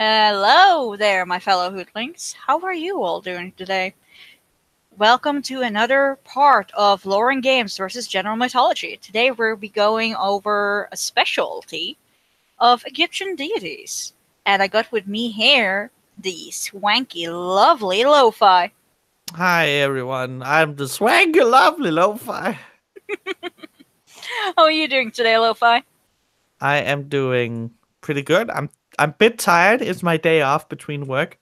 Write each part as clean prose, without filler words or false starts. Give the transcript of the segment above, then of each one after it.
Hello there, my fellow hootlings. How are you all doing today? Welcome to another part of Lore and Games versus General Mythology. Today we'll be going over a specialty of Egyptian deities. And I got with me here the swanky, lovely Lo-Fi. Hi everyone, I'm the swanky lovely Lo-Fi. How are you doing today, Lo-Fi? I am doing pretty good. I'm a bit tired. It's my day off between work,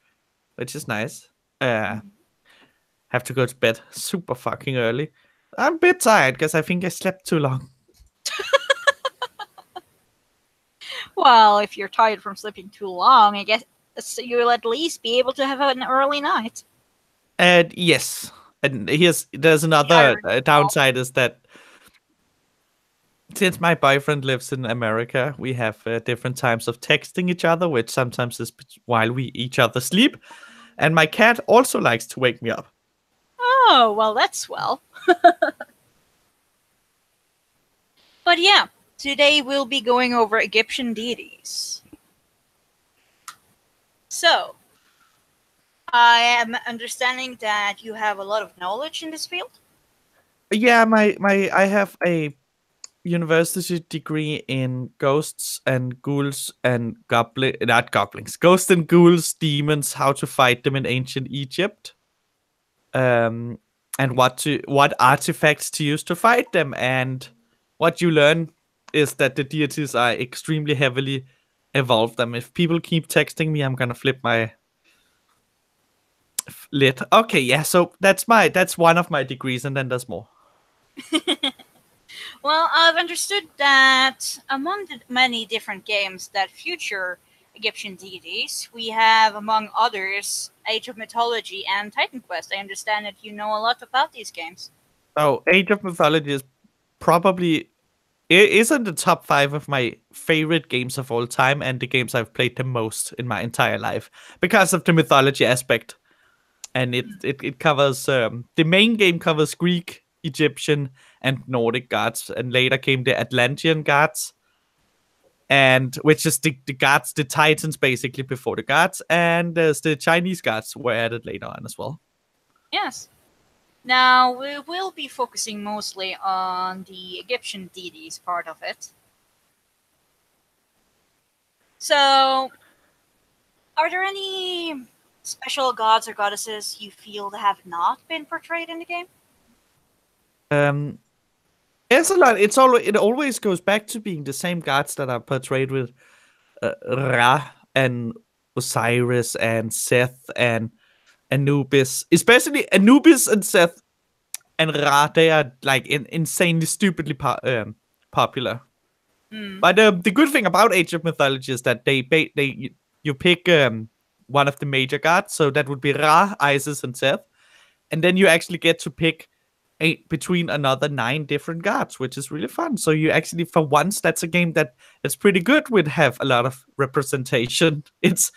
which is nice. Have to go to bed super fucking early. I'm a bit tired because I think I slept too long. Well, if you're tired from sleeping too long, I guess you'll at least be able to have an early night. And yes, and there's another downside is that since my boyfriend lives in America, we have different times of texting each other, which sometimes is while we each other sleep. And my cat also likes to wake me up. Oh, well, that's swell. But yeah, today we'll be going over Egyptian deities. So, I am understanding that you have a lot of knowledge in this field. Yeah, I have a university degree in ghosts and ghouls and not goblins, ghosts and ghouls, demons, how to fight them in ancient Egypt, and what artifacts to use to fight them. And what you learn is that the deities are extremely heavily evolved. Them. If people keep texting me, I'm gonna flip my lid. Okay, yeah. So that's one of my degrees, and then there's more. Well, I've understood that among the many different games that feature Egyptian deities, we have, among others, Age of Mythology and Titan Quest. I understand that you know a lot about these games. Oh, Age of Mythology is probably it is in the top 5 of my favorite games of all time and the games I've played the most in my entire life because of the mythology aspect. And it covers the main game covers Greek, Egyptian, and Nordic gods, and later came the Atlantean gods, and which is the gods, the Titans, basically before the gods, and there's the Chinese gods were added later on as well. Yes. Now, we will be focusing mostly on the Egyptian deities part of it. So, are there any special gods or goddesses you feel that have not been portrayed in the game? It's a lot. It always goes back to being the same gods that are portrayed with Ra and Osiris and Seth and Anubis, especially Anubis and Seth and Ra. They are like insanely stupidly popular. But the good thing about Age of Mythology is that you pick one of the major gods, so that would be Ra, Isis, and Seth, and then you actually get to pick between another 9 different gods, which is really fun. So you actually, for once, that's a game that's pretty good with have a lot of representation. It's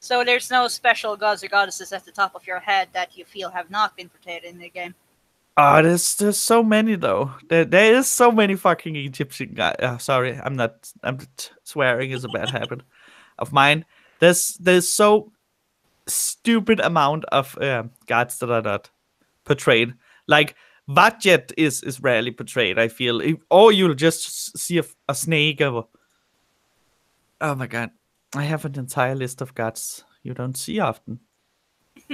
So there's no special gods or goddesses at the top of your head that you feel have not been portrayed in the game. oh, there's so many though. There is so many fucking Egyptian gods. Sorry, I'm swearing is a bad habit of mine. There's so stupid amount of gods that are not portrayed. Like Vatjet is rarely portrayed, I feel. Or you'll just see a snake. Oh my god. I have an entire list of gods you don't see often.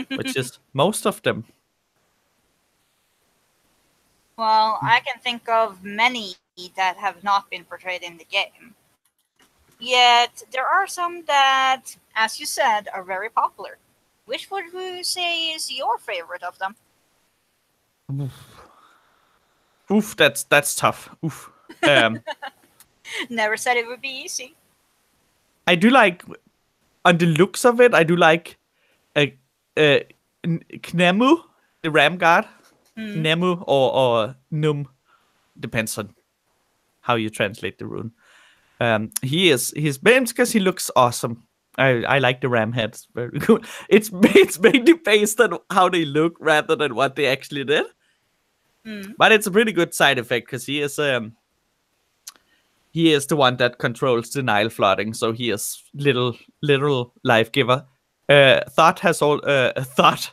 Which is most of them. Well, I can think of many that have not been portrayed in the game. Yet, there are some that, as you said, are very popular. Which would you say is your favorite of them? Oof, that's tough. Oof. Never said it would be easy. I do like, on the looks of it, I do like Knemu, the ram god. Nemu or Num, depends on how you translate the rune. He's because he looks awesome. I like the ram head. It's very cool. It's mainly based on how they look rather than what they actually did. But it's a pretty good side effect because he is he is the one that controls the Nile flooding, so he is literal life giver. Thought has all thought.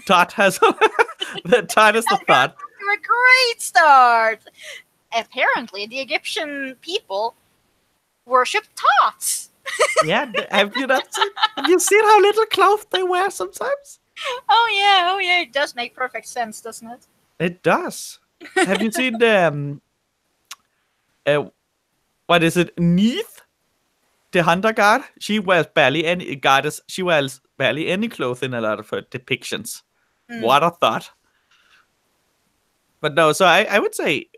Thought has the thought is the That got thought. off to a great start. Apparently, the Egyptian people worship Thoths. Yeah, have you not seen? Have you seen how little clothes they wear sometimes? Oh yeah, it does make perfect sense, doesn't it? It does. Have you seen the uh, what is it? Neath, the hunter god. She wears barely any goddess. She wears barely any clothes in a lot of her depictions. Mm. What a thought! But no, so I would say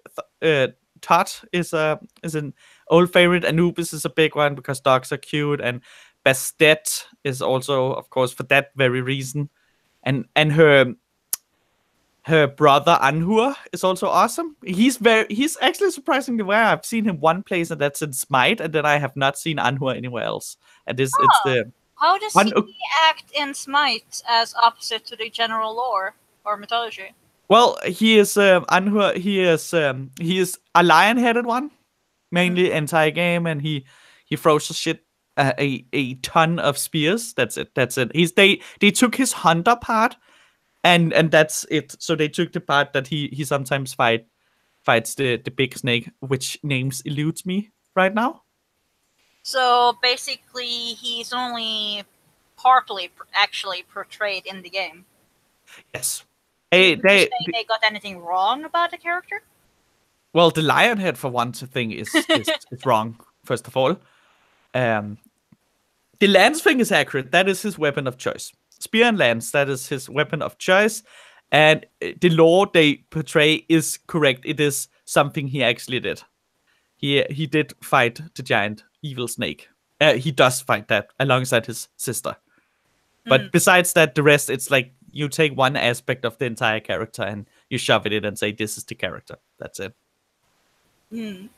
Tot is an old favorite. Anubis is a big one because dogs are cute, and Bastet is also, of course, for that very reason. And her brother Anhur is also awesome. He's actually surprisingly rare. I've seen him one place, and that's in Smite, and then I have not seen Anhur anywhere else. And this it's Huh. the How does one. he act in Smite as opposite to the general lore or mythology? Well, he is Anhur. He is a lion-headed one, Mm. mainly entire game, and he throws a shit a ton of spears. That's it. That's it. They took his hunter part, and that's it. So they took the part that he sometimes fights the big snake, which names eludes me right now. So basically, he's only partly actually portrayed in the game. Yes. Would you say they got anything wrong about the character? Well, the lion head for one thing is wrong. First of all, um, the lance thing is accurate. That is his weapon of choice. Spear and lance, that is his weapon of choice. And the lore they portray is correct. It is something he actually did. He did fight the giant evil snake. He does fight that alongside his sister. Mm. But besides that, the rest, it's like you take one aspect of the entire character and you shove it in and say, this is the character. That's it. Mm.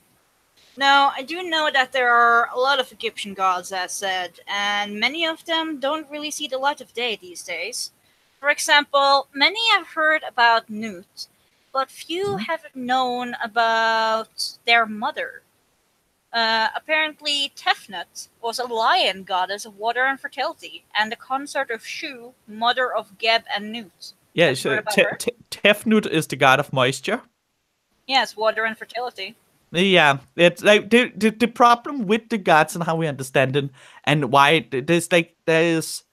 Now, I do know that there are a lot of Egyptian gods, as said, and many of them don't really see the light of day these days. For example, many have heard about Nut, but few Mhm. have known about their mother. Apparently, Tefnut was a lion goddess of water and fertility, and the consort of Shu, mother of Geb and Nut. Yeah, Have you heard so about her? Tefnut is the god of moisture. Yes, water and fertility. Yeah, it's like the problem with the gods and how we understand them and why there's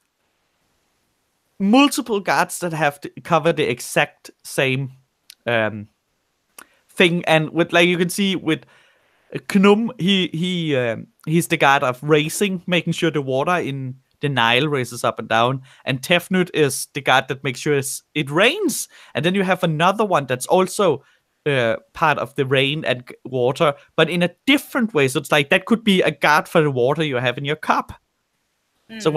multiple gods that have to cover the exact same um thing, and with like you can see with Knum, he's the god of racing, making sure the water in the Nile races up and down, and Tefnut is the god that makes sure it rains. And then you have another one that's also part of the rain and water, but in a different way. So it's like that could be a god for the water you have in your cup. So Mm.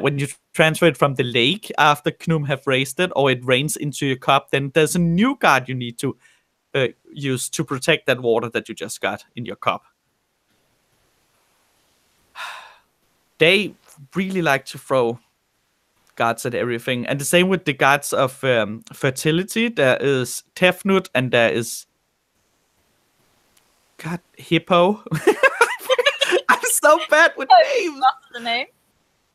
when you transfer it from the lake after Knum have raised it, or it rains into your cup, then there's a new god you need to use to protect that water that you just got in your cup. They really like to throw gods at everything, and the same with the gods of fertility. There is Tefnut, and there is God Hippo. I'm so bad with I names. forgot the name.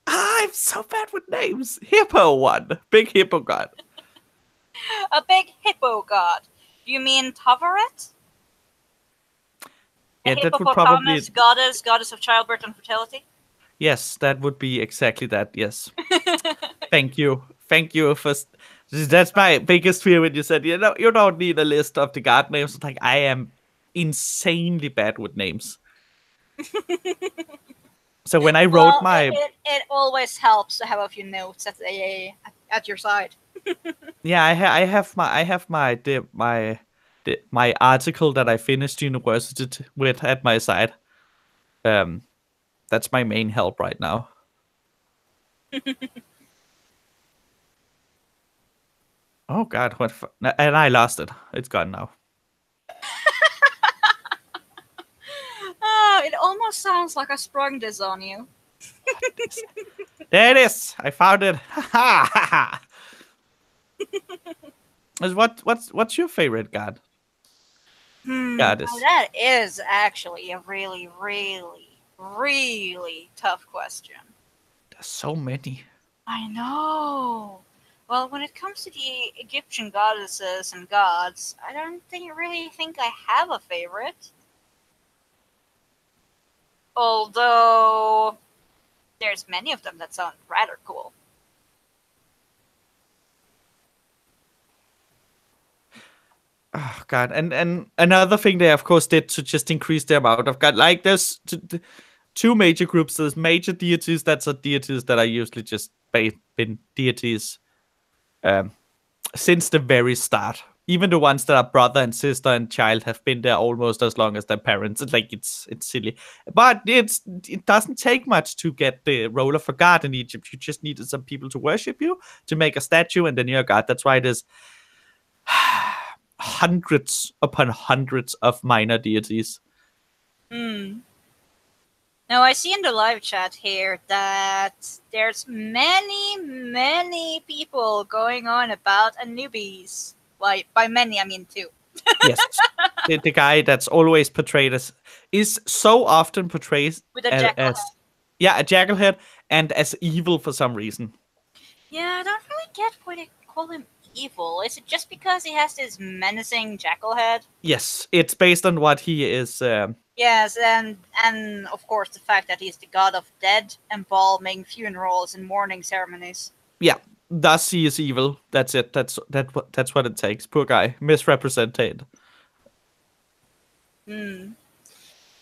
I'm so bad with names. Hippo one, big hippo god. A big hippo god. Do you mean Tavaret? A Yeah, that would probably hippopotamus goddess of childbirth and fertility? yes, that would be exactly that. Yes, thank you for. That's my biggest fear when you said you don't need a list of the god names. It's like I am insanely bad with names. So when I wrote Well, my it always helps to have a few notes at your side. yeah, I have my article that I finished university with at my side. Um, that's my main help right now. Oh God, and I lost it. It's gone now. Oh, it almost sounds like I sprung this on you. There it is. I found it. Ha ha ha. What's your favorite god? Now goddess? that is actually a really, really, really tough question. There's so many. I know. Well, when it comes to the Egyptian goddesses and gods, I don't really think I have a favorite. Although there's many of them that sound rather cool. Oh god, and another thing they of course did to just increase the amount of god, like there's two major groups. There's major deities, that's are deities that are usually just been deities um since the very start. Even the ones that are brother and sister and child have been there almost as long as their parents. It's like it's silly, but it doesn't take much to get the role of a god in Egypt. You just needed some people to worship you, to make a statue, and then you're a god. That's why it is hundreds upon hundreds of minor deities. Hmm. Now I see in the live chat here that there's many, many people going on about Anubis. Well, by many I mean two. Yes, the guy that's always portrayed as is so often portrayed With a jackal head. as yeah, a jackalhead and as evil for some reason. Yeah, I don't really get why they call him evil. Is it just because he has this menacing jackal head? Yes, it's based on what he is. Yes, and of course the fact that he's the god of dead, embalming, funerals, and mourning ceremonies. Yeah, thus he is evil. That's it. That's what it takes. Poor guy, misrepresented. Hmm.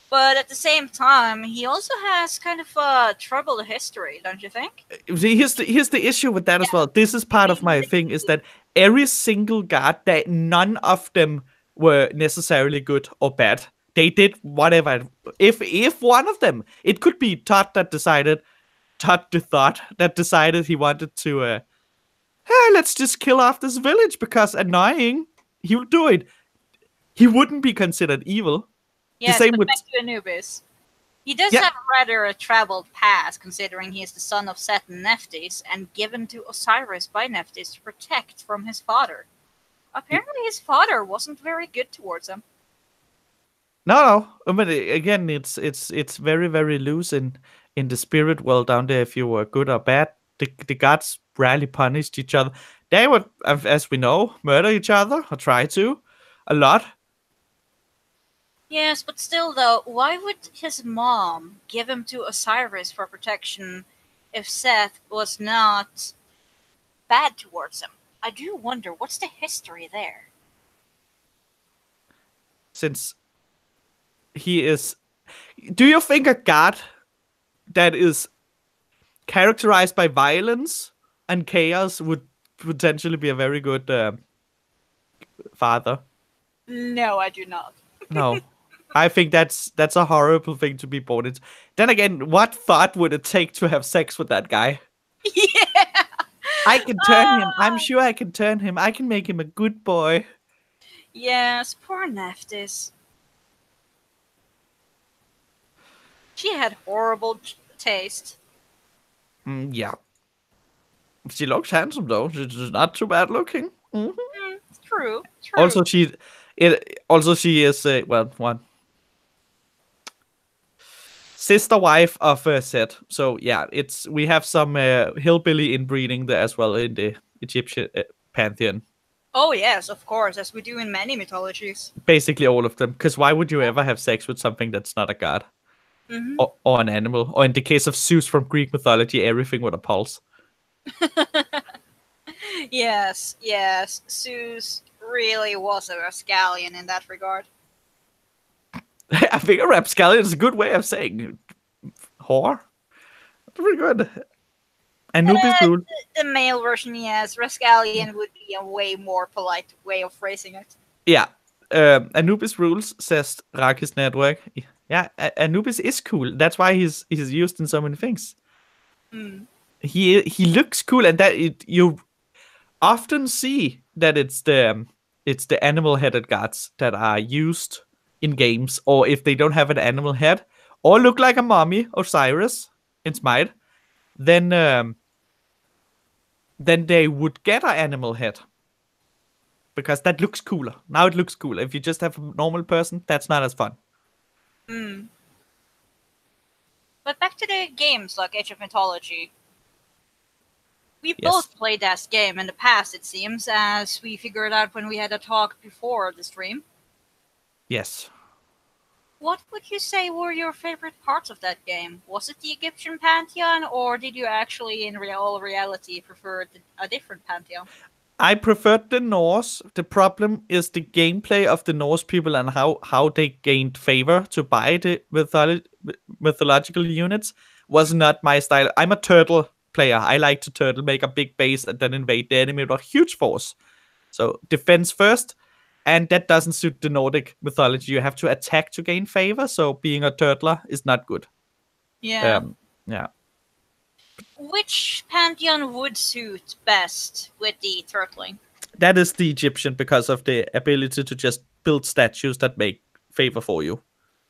But at the same time, he also has kind of a troubled history, don't you think? See, here's the issue with that as well. This is part of my thing is that every single god, that none of them were necessarily good or bad. They did whatever. If one of them, it could be Todd the thought that decided he wanted to hey, let's just kill off this village because annoying. He would do it. He wouldn't be considered evil. The Yes, same but with back to Anubis. He does yeah. have rather a traveled past, considering he is the son of Set and Nephthys, and given to Osiris by Nephthys to protect from his father. Apparently, his father wasn't very good towards him. No, no. But again, it's very very loose in the spirit world down there. If you were good or bad, the gods rarely punished each other. They would, as we know, murder each other or try to, a lot. Yes, but still, though, why would his mom give him to Osiris for protection if Seth was not bad towards him? I do wonder what's the history there. Since he is, do you think a god that is characterized by violence and chaos would potentially be a very good father? No, I do not. No. I think that's a horrible thing to be born into. Then again, what thought would it take to have sex with that guy? Yeah. I can turn him. I'm sure I can turn him. I can make him a good boy. Yes, poor Nephthys. She had horrible taste. Yeah. She looks handsome though. She's not too bad looking. True, true. Also, she is well one sister wife of Set. So yeah, we have some hillbilly inbreeding there as well in the Egyptian pantheon. Oh yes, of course, as we do in many mythologies. Basically all of them. Because why would you ever have sex with something that's not a god Hmm. or an animal? Or in the case of Zeus from Greek mythology, everything with a pulse. Yes, yes. Zeus really was a rascallion in that regard. I think a rapscallion is a good way of saying whore. That's pretty good. Anubis rule. The male version, yes. Rascallion would be a way more polite way of phrasing it. Yeah. Anubis rules, says Rakist Network. Yeah, Anubis is cool. That's why he's used in so many things. Mm. He looks cool, and you often see that it's the animal-headed gods that are used in games, or if they don't have an animal head or look like a mummy, Osiris in Smite, then they would get an animal head. because that looks cooler. Now it looks cooler. If you just have a normal person, that's not as fun. Hmm. But back to the games like Age of Mythology. We Yes. both played that game in the past, it seems, as we figured out when we had a talk before the stream. Yes. What would you say were your favorite parts of that game? Was it the Egyptian pantheon, or did you actually, in real reality, prefer a different pantheon? I preferred the Norse. The problem is the gameplay of the Norse people and how they gained favor to buy the mythological units was not my style. I'm a turtle player. I like to turtle, make a big base, and then invade the enemy with a huge force. So defense first, and that doesn't suit the Nordic mythology. You have to attack to gain favor. So being a turtler is not good. Yeah. Um, yeah. Which pantheon would suit best with the turtling? That is the Egyptian because of the ability to just build statues that make favor for you.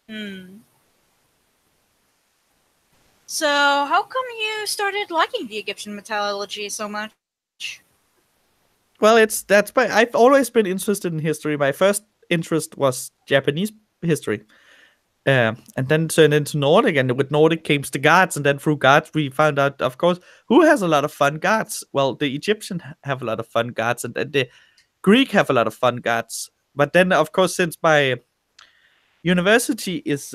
Hmm. So, how come you started liking the Egyptian mythology so much? Well, I've always been interested in history. My first interest was Japanese history, and then turned into Nordic. And with Nordic came the gods, and then through gods we found out, of course, who has a lot of fun gods. Well, the Egyptian have a lot of fun gods, and the Greek have a lot of fun gods. But then, of course, since my university is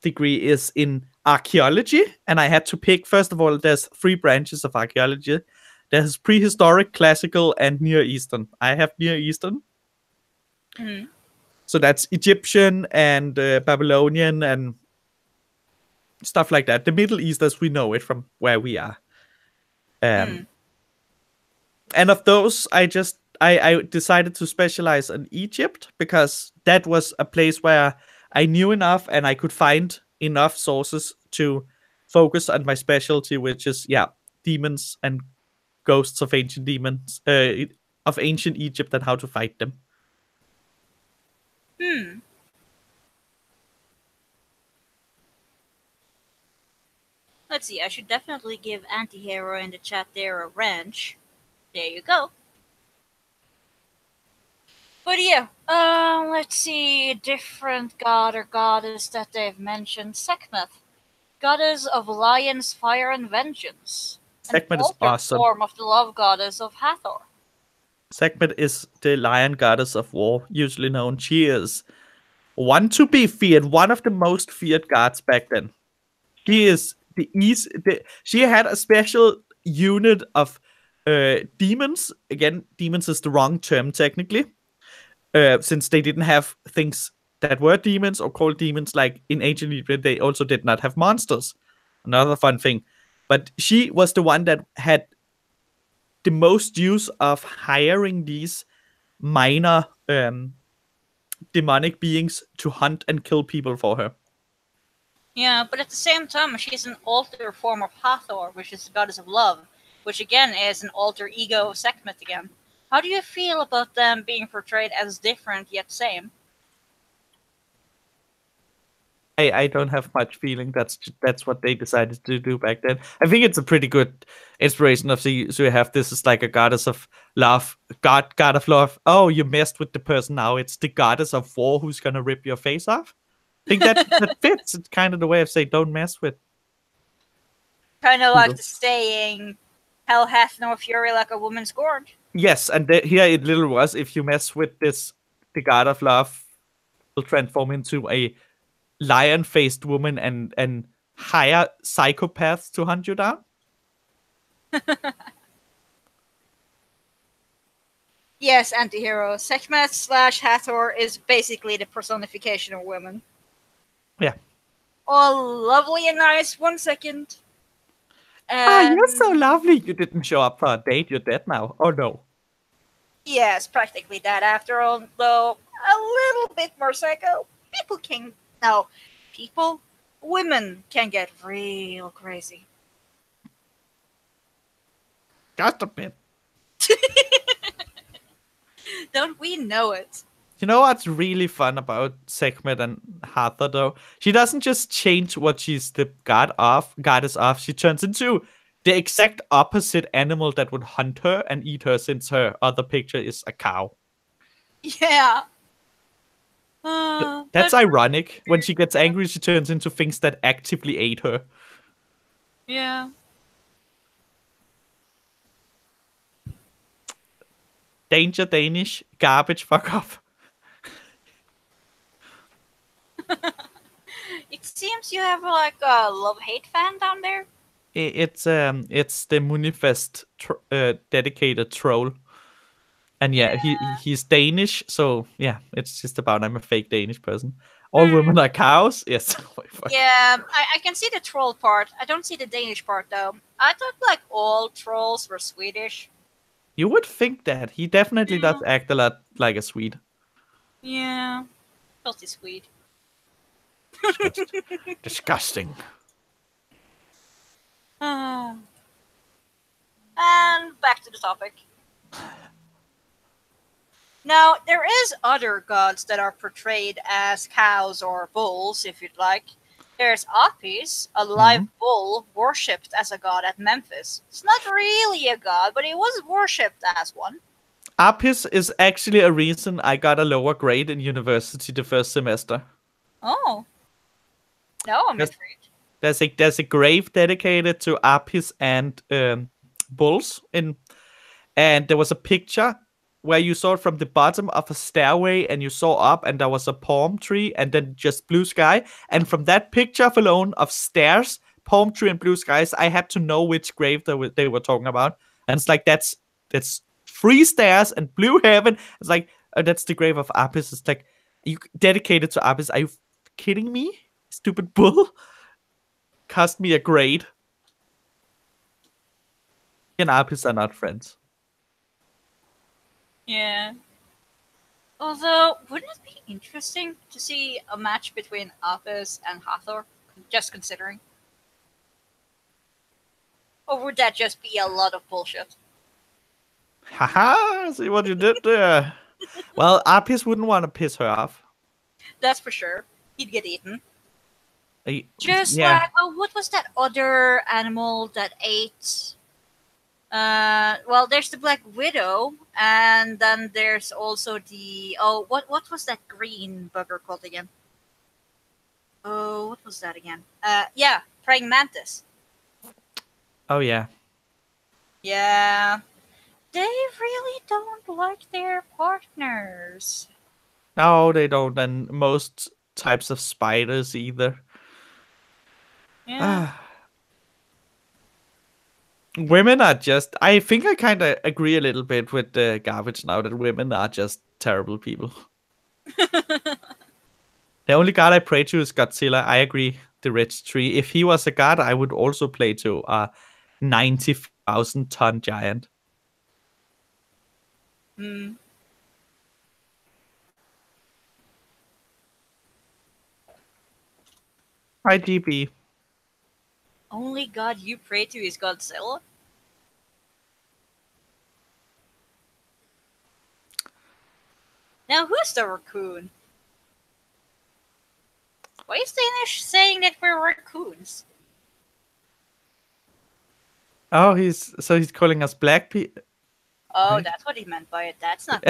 degree is in archaeology, and I had to pick. First of all, there's three branches of archaeology. There's prehistoric, classical, and Near Eastern. I have Near Eastern, Hmm. so that's Egyptian and Babylonian and stuff like that. The Middle East, as we know it from where we are. Hmm. And of those, I decided to specialize in Egypt because that was a place where I knew enough and I could find enough sources to focus on my specialty, which is demons and ghosts of ancient demons of ancient Egypt and how to fight them. Hmm. Let's see, I should definitely give Antihero in the chat there a wrench. There you go. But yeah, let's see, different god or goddess that they've mentioned. Sekhmet, goddess of lions, fire, and vengeance. An Sekhmet is altered awesome. form of the love goddess of Hathor. Sekhmet is the lion goddess of war, usually known. She is one to be feared, one of the most feared gods back then. She is she had a special unit of demons. Again, demons is the wrong term technically, since they didn't have things that were demons or called demons. Like in ancient Egypt, they also did not have monsters. Another fun thing. But she was the one that had the most use of hiring these minor demonic beings to hunt and kill people for her. Yeah, but at the same time, she's an alter form of Hathor, which is the goddess of love, which again is an alter ego of Sekhmet again. How do you feel about them being portrayed as different yet same? I don't have much feeling. That's what they decided to do back then. I think it's a pretty good inspiration of the so you have this is like a goddess of love, god of love. Oh, you messed with the person now. It's the goddess of war who's gonna rip your face off. I think that fits. It's kind of the way of saying don't mess with Kind of like people. the saying, "Hell hath no fury like a woman scorned." Yes, and here it literally was. If you mess with this, the god of love will transform into a lion-faced woman and hire psychopaths to hunt you down. Yes, Antihero. Sekhmet slash Hathor is basically the personification of women. Yeah. Oh, lovely and nice. 1 second. You're so lovely. You didn't show up for a date. You're dead now. Oh no. Yes, practically that after all, though a little bit more psycho. People can. No, people. Women can get real crazy. Just a bit. Don't we know it? You know what's really fun about Sekhmet and Hathor though? She doesn't just change what she's the goddess of. She turns into the exact opposite animal that would hunt her and eat her, since her other picture is a cow. Yeah. That's But ironic. When she gets angry, she turns into things that actively aid her. yeah. Danger Danish, garbage, fuck off. It seems you have like a love-hate fan down there. It's the Munifest dedicated troll. And Yeah. yeah, he's Danish, so yeah, it's just about I'm a fake Danish person. All Hmm. women are cows. Yes. Oh, fuck. Yeah, I can see the troll part. I don't see the Danish part though. I thought like all trolls were Swedish. You would think that he definitely does Yeah. act a lot like a Swede. Yeah. Filthy Swede. Disgust. Disgusting. Ah. And back to the topic. Now, there is other gods that are portrayed as cows or bulls, if you'd like. There's Apis, a live Mhm. bull worshipped as a god at Memphis. It's not really a god, but it was worshipped as one. Apis is actually a reason I got a lower grade in university the first semester. Oh, no, I'm There's, intrigued. there's a grave dedicated to Apis and bulls and there was a picture where you saw it from the bottom of a stairway and you saw up and there was a palm tree and then just blue sky, and from that picture alone of stairs, palm tree and blue skies, I had to know which grave they were talking about. And it's like that's three stairs and blue heaven. It's like that's the grave of Apis. It's like you dedicated to Apis. Are you kidding me, stupid bull? Cost me a grade. He and Apis are not friends. Yeah. Although, wouldn't it be interesting to see a match between Apis and Hathor? Just considering. Or would that just be a lot of bullshit? Haha, see what you did there. Well, Apis wouldn't want to piss her off. That's for sure. He'd get eaten. Uh, Just Yeah. like, oh, what was that other animal that ate? Well, there's the Black Widow, and then there's also the what was that green bugger called again? Oh, what was that again? Yeah, praying mantis. Oh, yeah. Yeah, they really don't like their partners. No, they don't. And most types of spiders either. Yeah. Ah. Women are just. I think I kind of agree a little bit with the garbage now that women are just terrible people. The only god I pray to is Godzilla. I agree. The Red Tree. If he was a god, I would also play to a 90,000 ton giant. Hmm. IGB. Only god you pray to is Godzilla. Now, who's the raccoon? Why is Danish saying that we're raccoons? Oh, he's calling us black people. Oh, that's what he meant by it. That's not.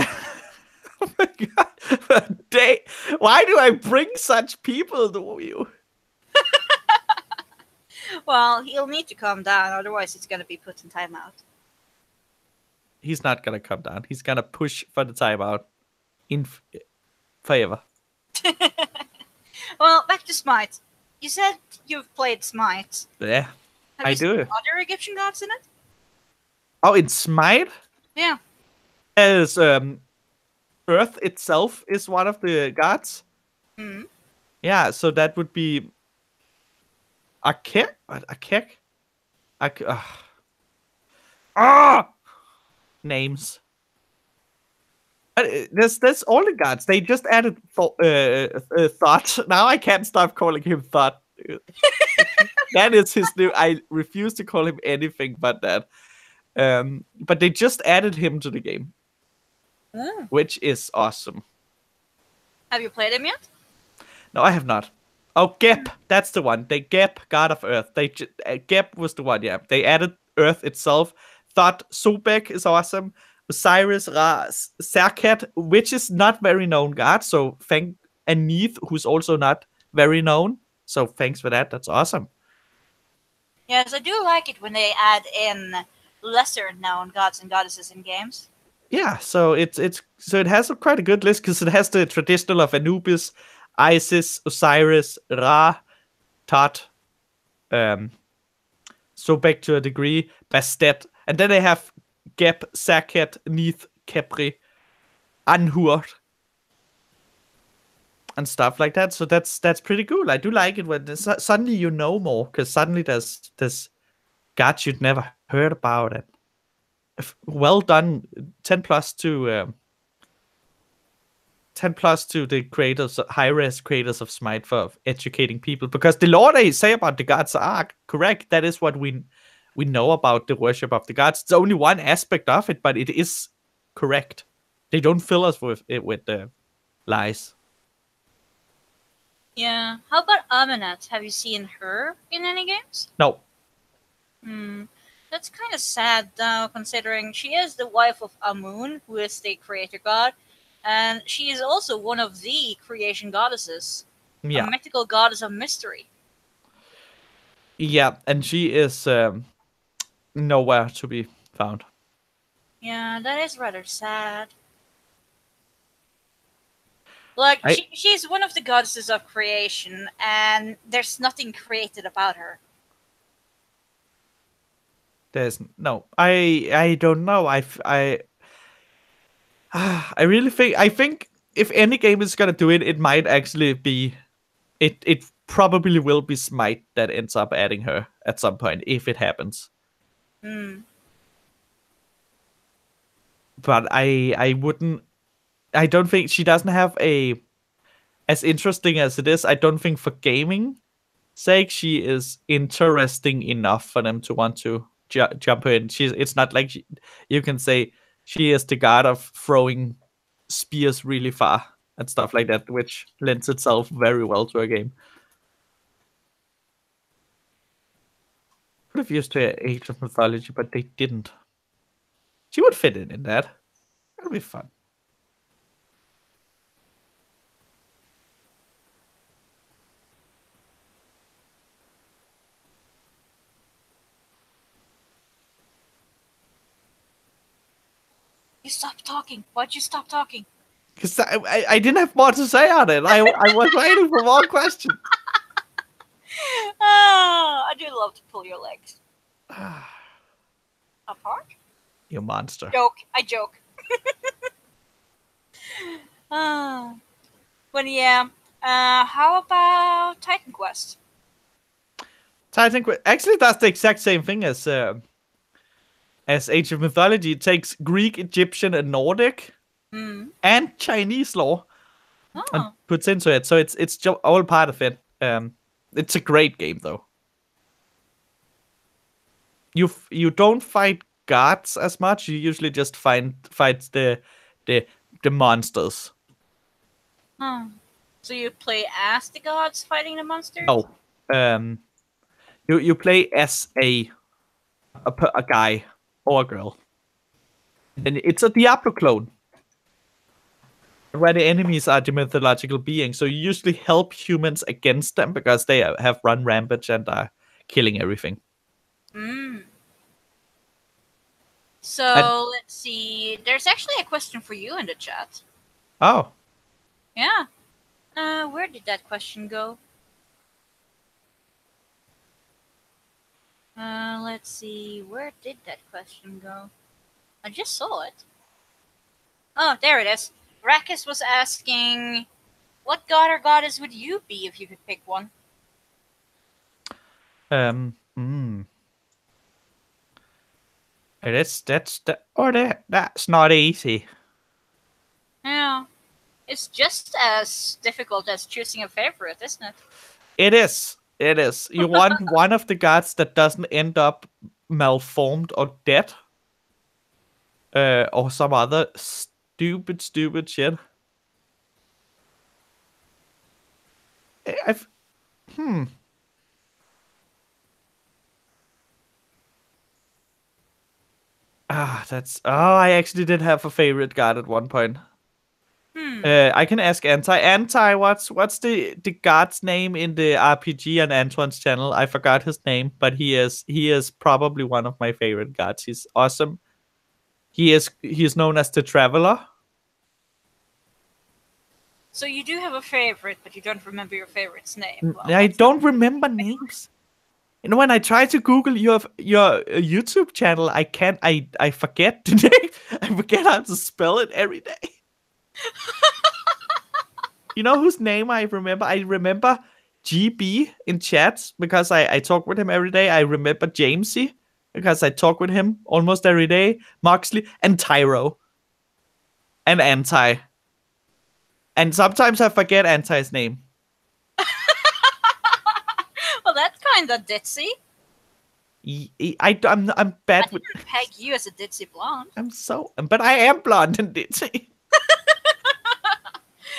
Oh my god. Why do I bring such people to you? Well, he'll need to calm down, otherwise it's gonna be put in timeout. He's not gonna come down. He's gonna push for the timeout forever. Well, back to Smite. You said you've played Smite. Yeah, Have I you seen do. other Egyptian gods in it? Oh, in Smite, Yeah. as Earth itself is one of the gods. Hmm. Yeah, so that would be Akek. What Akek? Ah, names. That's all the gods. They just added thought. Now I can't stop calling him thought. That is his new. I refuse to call him anything but that. But they just added him to the game, Oh. which is awesome. Have you played him yet? No, I have not. Oh, Gep, that's the one. They Gep, God of Earth. Gep was the one. Yeah, they added Earth itself. Thought Sobek is awesome. Osiris, Ra, Serket, which is not very known god. So thank and Neith, who's also not very known. So thanks for that. That's awesome. Yes, I do like it when they add in lesser known gods and goddesses in games. Yeah, so it has quite a good list because it has the traditional of Anubis, Isis, Osiris, Ra, Tot, um, Sobek to a degree, Bastet, and then they have Geb, Serket, Neith, Kepri, Anhur, and stuff like that. So that's pretty cool. I do like it when suddenly you know more because suddenly there's gods you'd never heard about. And well done, 10 plus to 10 plus to the creators, high res creators of Smite for educating people because the lore they say about the gods are correct. That is what we know about the worship of the gods. It's only one aspect of it, but it is correct. They don't fill us with it with the lies. Yeah. How about Amanat? Have you seen her in any games? No. Hmm. That's kind of sad, though, considering she is the wife of Amun, who is the creator god, and she is also one of the creation goddesses, a Yeah. mythical goddess of mystery. Yeah, and she is nowhere to be found. Yeah, that is rather sad. Like, I she's one of the goddesses of creation, and there's nothing created about her. there's no. I don't know. I really think if any game is gonna do it, it might actually be it probably will be Smite that ends up adding her at some point if it happens. Hmm. But I wouldn't. I don't think she doesn't have a as interesting as it is. I don't think for gaming sake she is interesting enough for them to want to jump in. It's not like you can say she is the god of throwing spears really far and stuff like that, which lends itself very well to a game. Could have used her Age of Mythology, but they didn't. She would fit in that. That'd be fun. You stop talking. Why'd you stop talking? Because I didn't have more to say on it. I was waiting for more questions. Ah, I do love to pull your legs apart. You monster. Joke. I joke. Ah, but yeah. How about Titan Quest? Titan Quest actually does the exact same thing as Age of Mythology. It takes Greek, Egyptian, and Nordic Hmm. and Chinese lore and Oh. puts into it. So it's all part of it. It's a great game though. You don't fight gods as much. You usually just fight the the monsters. Huh. So you play as the gods fighting the monsters? No, um, you play as a guy or a girl, and it's a Diablo clone where the enemies are the mythological beings. So you usually help humans against them because they have run rampage and are killing everything. Hmm. And So let's see. There's actually a question for you in the chat. oh, Yeah. Where did that question go? Let's see. Where did that question go? I just saw it. Oh, there it is. Rakist was asking, what god or goddess would you be if you could pick one? um, mm. That's not easy. Yeah. It's just as difficult as choosing a favorite, isn't it? It is. It is. You want one of the gods that doesn't end up malformed or dead, or some other stupid shit. I've hmm. That's. Oh, I actually did have a favorite god at one point. Hmm. I can ask Anti. Anti, what's the god's name in the RPG on Antoine's channel? I forgot his name, but he is probably one of my favorite gods. He's awesome. He is known as the Traveler. So you do have a favorite, but you don't remember your favorite's name. Well, I that's not don't remember names. When I try to Google your YouTube channel, I can't. I forget the name. I forget how to spell it every day. You know whose name I remember? I remember GB in chats because I talk with him every day. I remember Jamesy because I talk with him almost every day. Moxley and Tyro and Anti. And sometimes I forget Anti's name. well, that's kind of ditzy. I'm bad with. I peg you as a ditzy blonde. But I am blonde and ditzy.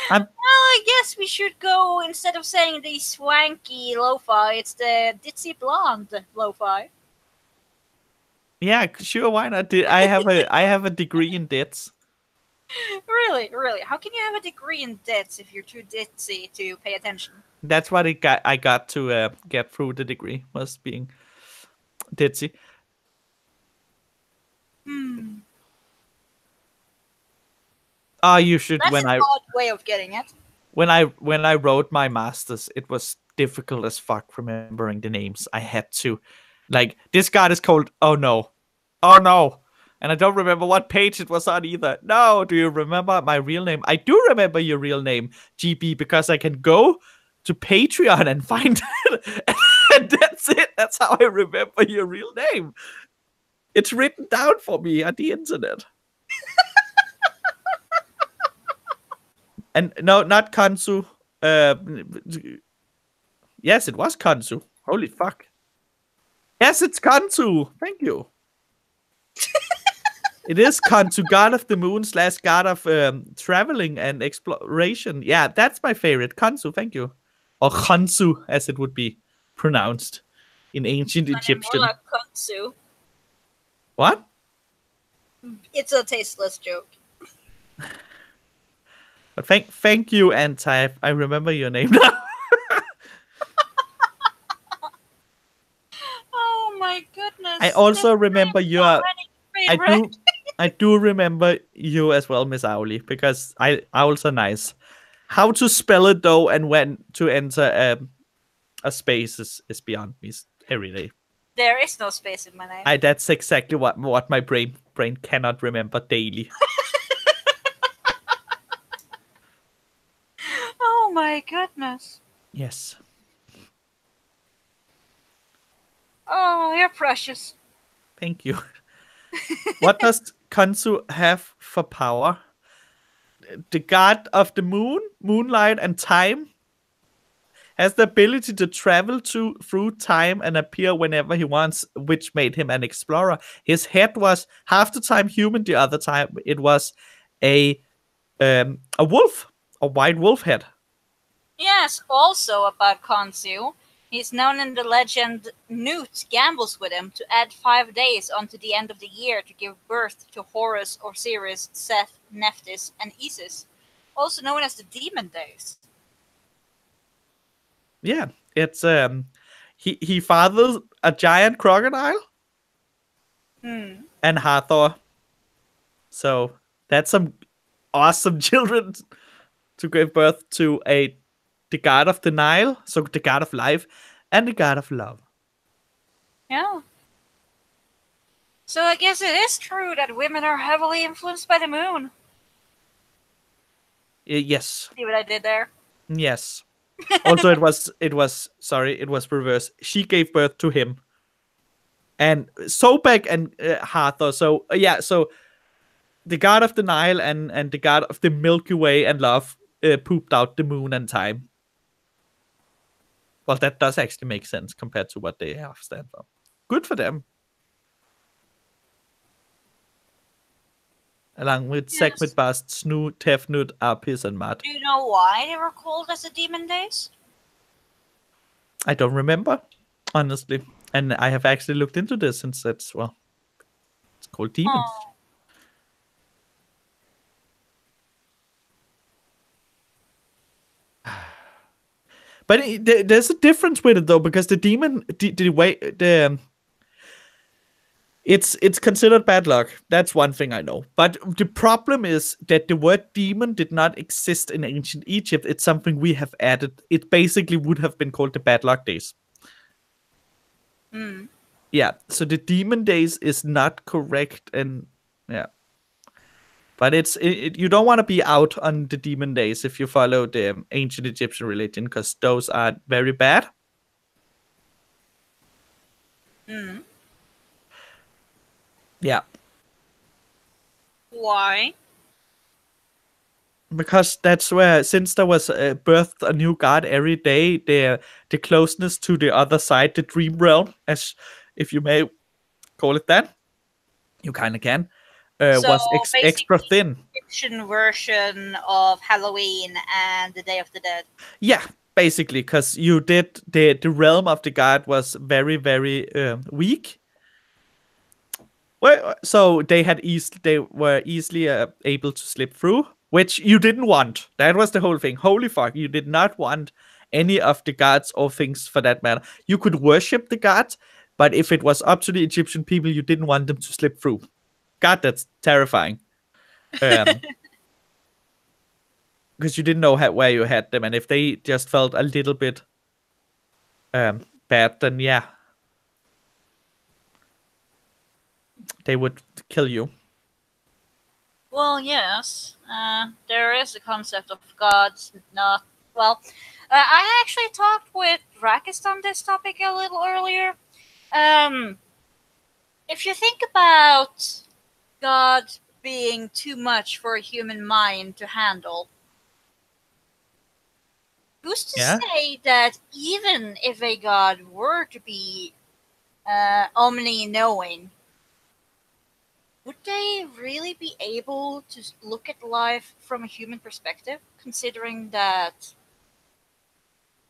Well, I guess we should go, instead of saying the swanky lo-fi, it's the ditzy blonde lo-fi. Yeah, sure. Why not? I have a degree in dits. Really, really. How can you have a degree in dits if you're too ditzy to pay attention? That's what I got to get through the degree, was being ditzy. Hmm. You should. That's an odd way of getting it. When I wrote my masters, it was difficult as fuck remembering the names. I had to, like, this god is called Oh No, Oh No, and I don't remember what page it was on either. No, do you remember my real name? I do remember your real name, GB, because I can go to Patreon and find it, and that's it. That's how I remember your real name. It's written down for me on the internet. And no, not Kansu. Yes, it was Kansu. Holy fuck. Yes, it's Kansu. Thank you. It is Kansu, god of the moon / god of traveling and exploration. Yeah, that's my favorite. Kansu, thank you. Or Kansu, as it would be pronounced in ancient Egyptian. More like kung-su. What? It's a tasteless joke. But thank you, Anti. I remember your name now. Oh my goodness. I also remember your. I do remember you as well, Miss Owly, because owls are nice. How to spell it though, and when to enter a space is beyond me every day. There is no space in my name. That's exactly what my brain cannot remember daily. Oh my goodness. Yes. Oh, you're precious. Thank you. What does Kansu have for power? The god of the moon, moonlight, and time has the ability to travel through time and appear whenever he wants, which made him an explorer. His head was half the time human, the other time it was a wolf, a white wolf head. Yes, also about Khonsu. He's known in the legend Newt gambles with him to add 5 days onto the end of the year to give birth to Horus, Osiris, Seth, Nephthys, and Isis, also known as the Demon Days. Yeah, it's he fathers a giant crocodile and Hathor. So that's some awesome children to give birth to the god of the Nile, so the god of life, and the god of love. Yeah. So I guess it is true that women are heavily influenced by the moon. Yes. See what I did there? Yes. Also, it was reverse. She gave birth to him, and Sobek and Hathor. So so the god of the Nile and the god of the Milky Way and love pooped out the moon and time. Well, that does actually make sense compared to what they have stand for. Good for them. Along with Sekhmet, Bast, Snu, Tefnut, Apis, and Mat. Do you know why they were called as the Demon Days? I don't remember, honestly. And I have actually looked into this since it's called demons. Oh. But there's a difference with it though, because the demon, the way it's considered bad luck. That's one thing I know. But the problem is that the word demon did not exist in ancient Egypt. It's something we have added. It basically would have been called the bad luck days. Mm. Yeah. So the demon days is not correct, and yeah. But you don't want to be out on the demon days if you follow the ancient Egyptian religion, because those are very bad. Mm. Yeah. Why? Because that's where, since there was birthed a new god every day, the closeness to the other side, the dream realm, as if you may call it that, you kind of can, So was extra basically, thin. Egyptian version of Halloween and the Day of the Dead. Yeah, basically, because you did the realm of the god was very very weak. Well, so they were easily able to slip through, which you didn't want. That was the whole thing. Holy fuck, you did not want any of the gods or things for that matter. You could worship the gods, but if it was up to the Egyptian people, you didn't want them to slip through. God, that's terrifying. Um, because you didn't know where you had them, and if they just felt a little bit bad, then yeah, they would kill you. Well, yes. There is a concept of gods not. Well, I actually talked with Rakist on this topic a little earlier. Um, if you think about God being too much for a human mind to handle, who's to Yeah. say that even if a god were to be omni-knowing, would they really be able to look at life from a human perspective, considering that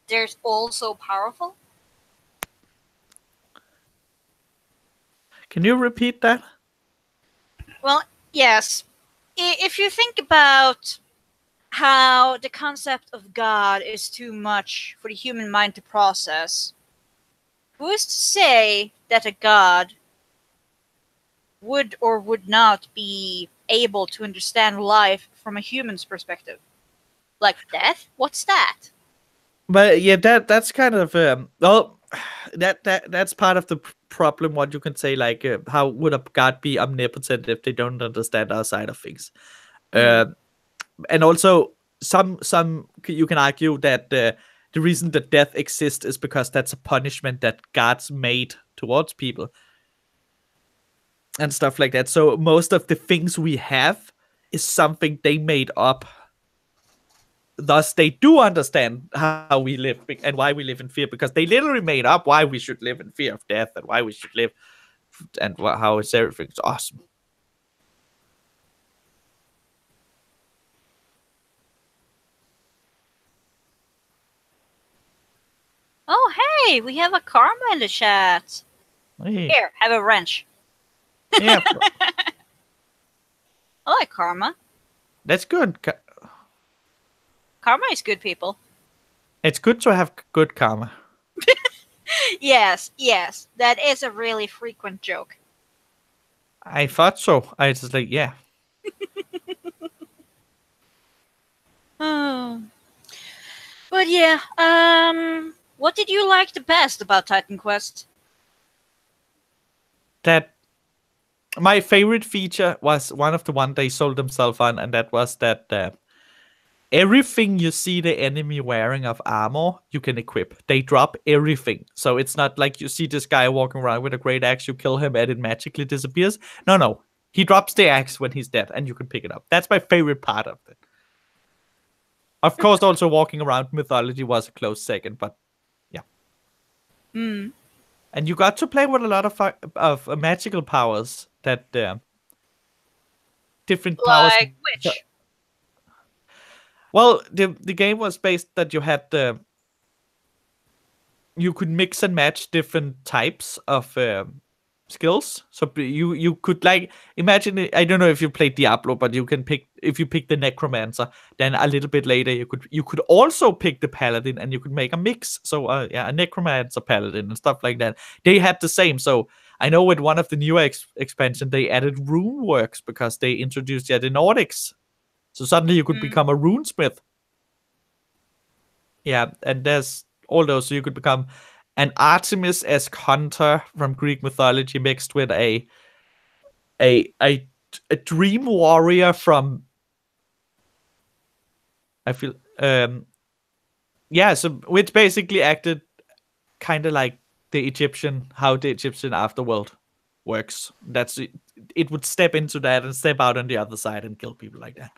they're also powerful? Can you repeat that? Well, yes. If you think about how the concept of God is too much for the human mind to process, who is to say that a god would or would not be able to understand life from a human's perspective? Like death? What's that? But yeah, that's kind of well, that's part of the problem. What you can say, like, how would a god be omnipotent if they don't understand our side of things? Mm. Uh, and also, some you can argue that the reason that death exists is because that's a punishment that gods made towards people and stuff like that. So most of the things we have is something they made up. Thus, they do understand how we live and why we live in fear, because they literally made up why we should live in fear of death and why we should live and how it's everything's awesome. Oh, hey, we have a karma in the chat. Hey, Here, have a wrench. yeah, I like karma. that's good. Karma is good, people. It's good to have good karma. Yes, yes, that is a really frequent joke. I thought so. I was like, yeah, Oh. But yeah, what did you like the best about Titan Quest? that my favorite feature was one of the one they sold themselves on, and that was that everything you see the enemy wearing of armor, you can equip. They drop everything. So it's not like you see this guy walking around with a great axe, you kill him and it magically disappears. No, no. He drops the axe when he's dead and you can pick it up. That's my favorite part of it. Of course, also walking around mythology was a close second, but yeah. Hmm. And you got to play with a lot of magical powers that different powers. Like which? Well, the game was based that you had you could mix and match different types of skills. So you could like imagine. I don't know if you played Diablo, but you can pick if you pick the necromancer. Then a little bit later, you could also pick the paladin, and you could make a mix. So yeah, a necromancer paladin and stuff like that. They had the same. So I know with one of the newer expansion, they added rune works because they introduced the Nordics. So suddenly you could Mm. become a runesmith. Yeah, and there's all those. So you could become an Artemis-esque hunter from Greek mythology mixed with a a, a dream warrior from I feel yeah, so which basically acted kind of like how the Egyptian afterworld works. That's it. It would step into that and step out on the other side and kill people like that.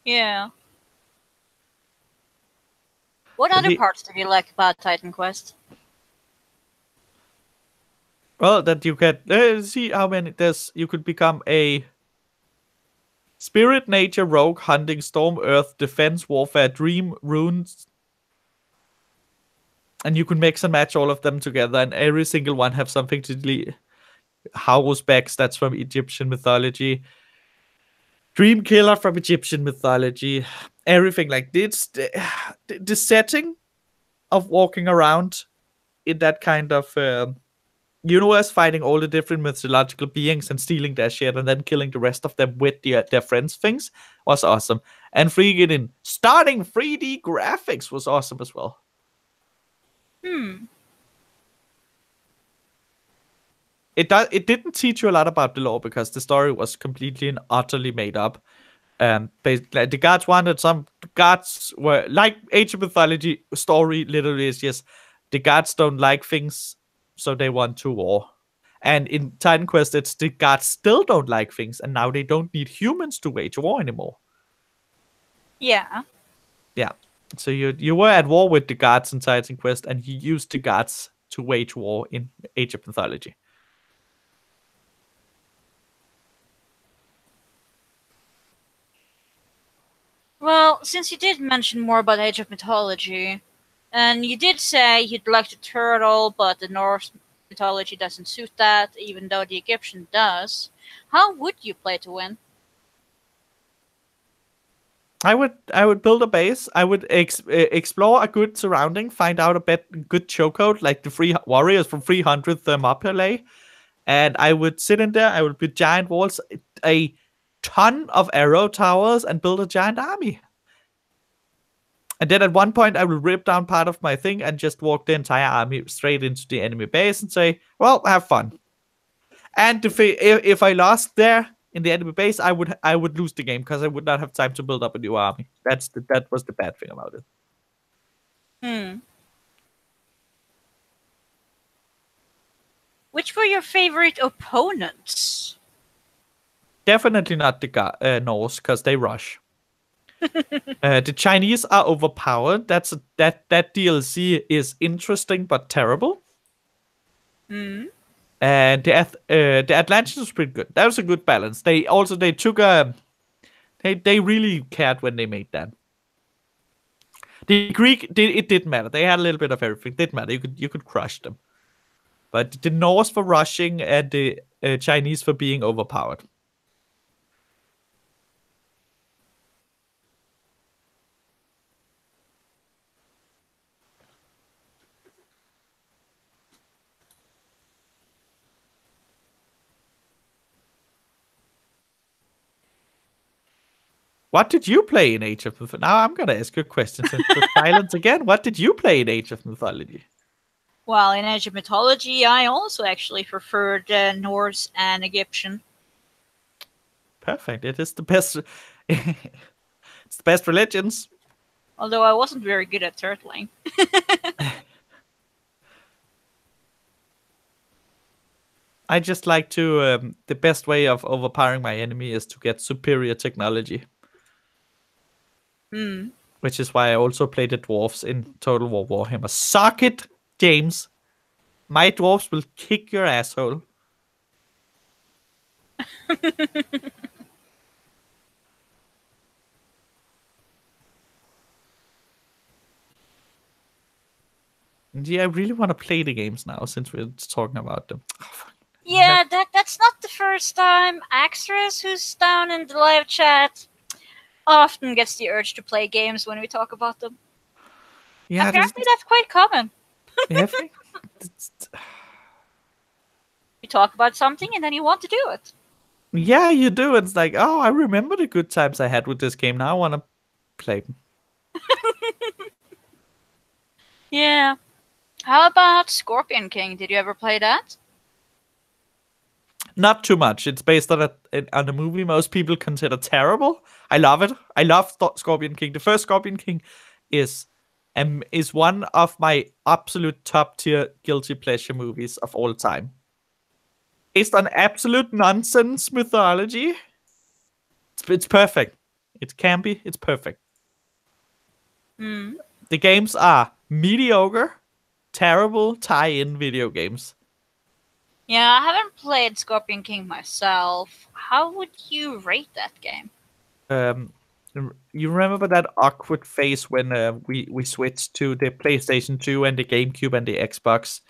Yeah. What But other parts did you like about Titan Quest? well, that you can see how many there's. You could become a spirit, nature, rogue, hunting, storm, earth, defense, warfare, dream, runes, and you could mix and match all of them together, and every single one have something to do. House Bex, that's from Egyptian mythology. Dream Killer from Egyptian mythology. Everything like this. The setting of walking around in that kind of universe, fighting all the different mythological beings and stealing their shit and then killing the rest of them with their friends' things was awesome. And freaking in starting 3D graphics was awesome as well. Hmm. It didn't teach you a lot about the lore because the story was completely and utterly made up. Basically, the gods wanted some. The gods were like ancient mythology story. Literally, is just the gods don't like things, so they want to war. And in Titan Quest, it's the gods still don't like things, and now they don't need humans to wage war anymore. Yeah. Yeah. So you were at war with the gods in Titan Quest, and you used the gods to wage war in Age of Mythology. Well, since you did mention more about Age of Mythology, and you did say you'd like to turtle, but the Norse mythology doesn't suit that, even though the Egyptian does, how would you play to win? I would build a base. I would explore a good surrounding, find out a bit good chokehold, like the three warriors from 300 Thermopylae, and I would sit in there. I would build giant walls, a ton of arrow towers, and build a giant army. And then at one point, I will rip down part of my thing and just walk the entire army straight into the enemy base and say, "Well, have fun." And if I lost there in the enemy base, I would lose the game because I would not have time to build up a new army. That was the bad thing about it. Hmm. Which were your favorite opponents? Definitely not the Norse because they rush. The Chinese are overpowered. That DLC is interesting but terrible. Hmm. And the Atlanteans was pretty good. That was a good balance. They took a they really cared when they made that. The Greek it didn't matter. They had a little bit of everything. It didn't matter. You could crush them. But the Norse for rushing and the Chinese for being overpowered. What did you play in Age of Mythology? Now I'm gonna ask you a question since the silence again. What did you play in Age of Mythology? Well, in Age of Mythology, I also actually preferred Norse and Egyptian. Perfect. It is the best. It's the best religions. Although I wasn't very good at turtling. I just like to. The best way of overpowering my enemy is to get superior technology, Hmm. which is why I also play the dwarves in Total War Warhammer. Suck it, James. My dwarves will kick your asshole. Yeah, I really want to play the games now since we're talking about them. Oh, fuck. Yeah, that's not the first time. Actress, who's down in the live chat, often gets the urge to play games when we talk about them. Yeah, Apparently, that's quite common. everything. You talk about something and then you want to do it. Yeah, you do. It's like, oh, I remember the good times I had with this game. Now I want to play. Yeah. How about Scorpion King? Did you ever play that? Not too much. It's based on a movie most people consider terrible. I love it. I love Scorpion King. The first Scorpion King is is one of my absolute top tier guilty pleasure movies of all time. Based on absolute nonsense mythology. It's perfect. It can be. It's perfect. Hmm. The games are mediocre, terrible tie-in video games. Yeah, I haven't played Scorpion King myself. How would you rate that game? Um, you remember that awkward phase when we switched to the PlayStation 2 and the GameCube and the Xbox,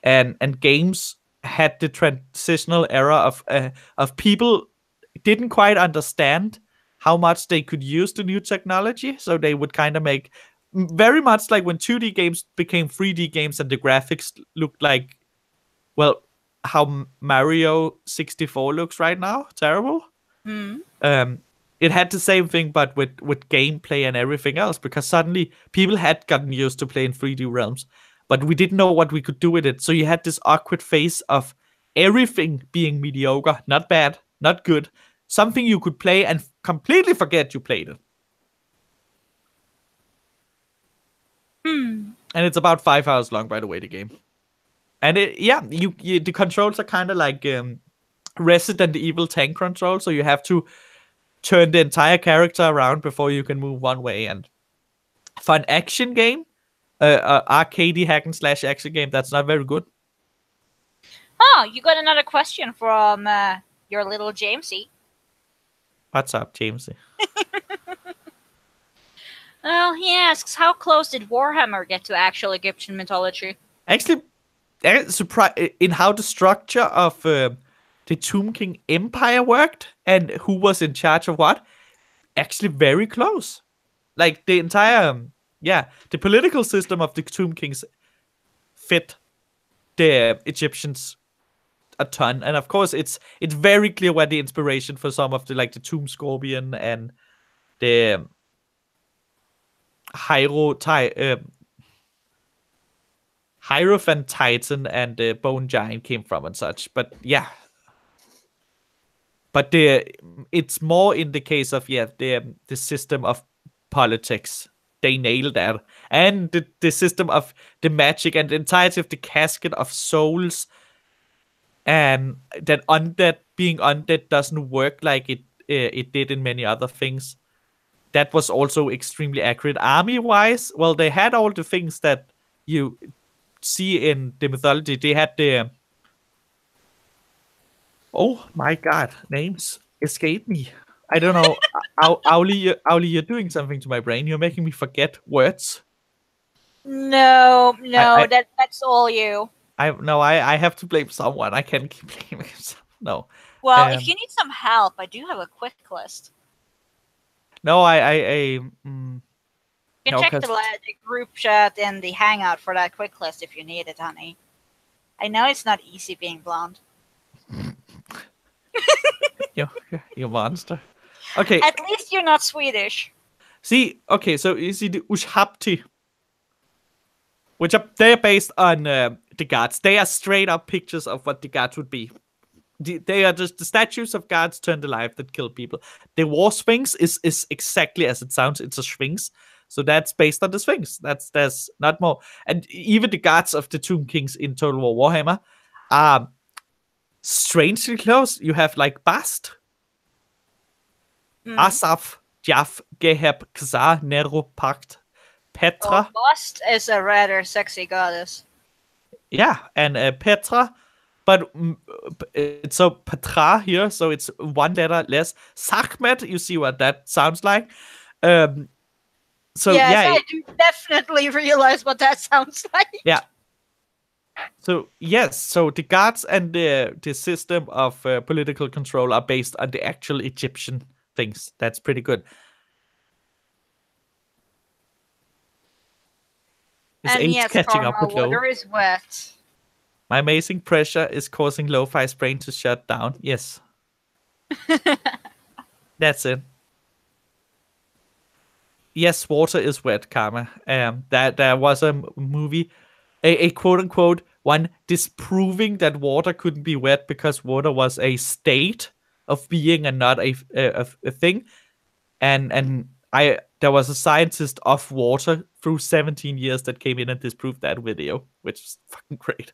and games had the transitional era of people didn't quite understand how much they could use the new technology, so they would kind of make very much like when 2D games became 3D games and the graphics looked like, well, how Mario 64 looks right now, terrible. Hmm. um it had the same thing but with gameplay and everything else, because suddenly people had gotten used to playing 3D realms, but we didn't know what we could do with it, so you had this awkward phase of everything being mediocre, not bad, not good, something you could play and completely forget you played it. Hmm. And it's about 5 hours long, by the way, the game. And yeah, you the controls are kind of like Resident Evil tank control, so you have to turn the entire character around before you can move one way. And for an action game, arcade hack and slash action game, that's not very good. Oh, you got another question from your little Jamesy. What's up, James? Well, he asks, how close did Warhammer get to actual Egyptian mythology? Actually, surprised in how the structure of the Tomb King Empire worked and who was in charge of what. Actually, very close. Like the entire, yeah, the political system of the Tomb Kings fit the Egyptians a ton, and of course, it's very clear where the inspiration for some of the like the Tomb Scorpion and the Hyro Hierophant Titan and the Bone Giant came from and such. But yeah, but it's more in the case of the system of politics. They nailed that, and the system of the magic and the entirety of the casket of souls, and that undead being undead doesn't work like it did in many other things. That was also extremely accurate. Army wise, well, they had all the things that you see in the mythology. They had the oh my god, names escape me. I don't know. Auli, you're doing something to my brain. You're making me forget words. No, I, no, I, that's all you. I have to blame someone. I can't keep blaming myself. No. Well, if Um, you need some help, I do have a quick list. no, mm, You can no, check cause the group chat and the hangout for that quick list if you need it, honey. I know it's not easy being blonde. you monster. Okay, At least you're not Swedish. see, okay, so you see the Ushapti, which they're based on the gods. They are straight up pictures of what the gods would be. They are just the statues of gods turned alive that kill people. The war sphinx is exactly as it sounds. It's a sphinx, so that's based on the sphinx. There's not more. And even the gods of the Tomb Kings in Total War Warhammer are strangely close. You have like Bast, Mm. Asaf, Jaf, Geheb, Kazar, Nero, Pact, Oh, Petra. Bust is a rather sexy goddess. Yeah, and Petra. But it's so Petra here, so it's one letter less. Sachmet, you see what that sounds like. Um, So Yes, yeah, I do definitely realize what that sounds like. yeah. So yes, so the gods and the system of political control are based on the actual Egyptian things. That's pretty good. Is And age yes, catching up Karma, with low? water is wet. My amazing pressure is causing lo-fi's brain to shut down. Yes, that's it. Yes, water is wet, Karma. That there was a movie, a quote unquote one disproving that water couldn't be wet because water was a state of being and not a thing. And I there was a scientist of water through 17 years that came in and disproved that video, which is fucking great.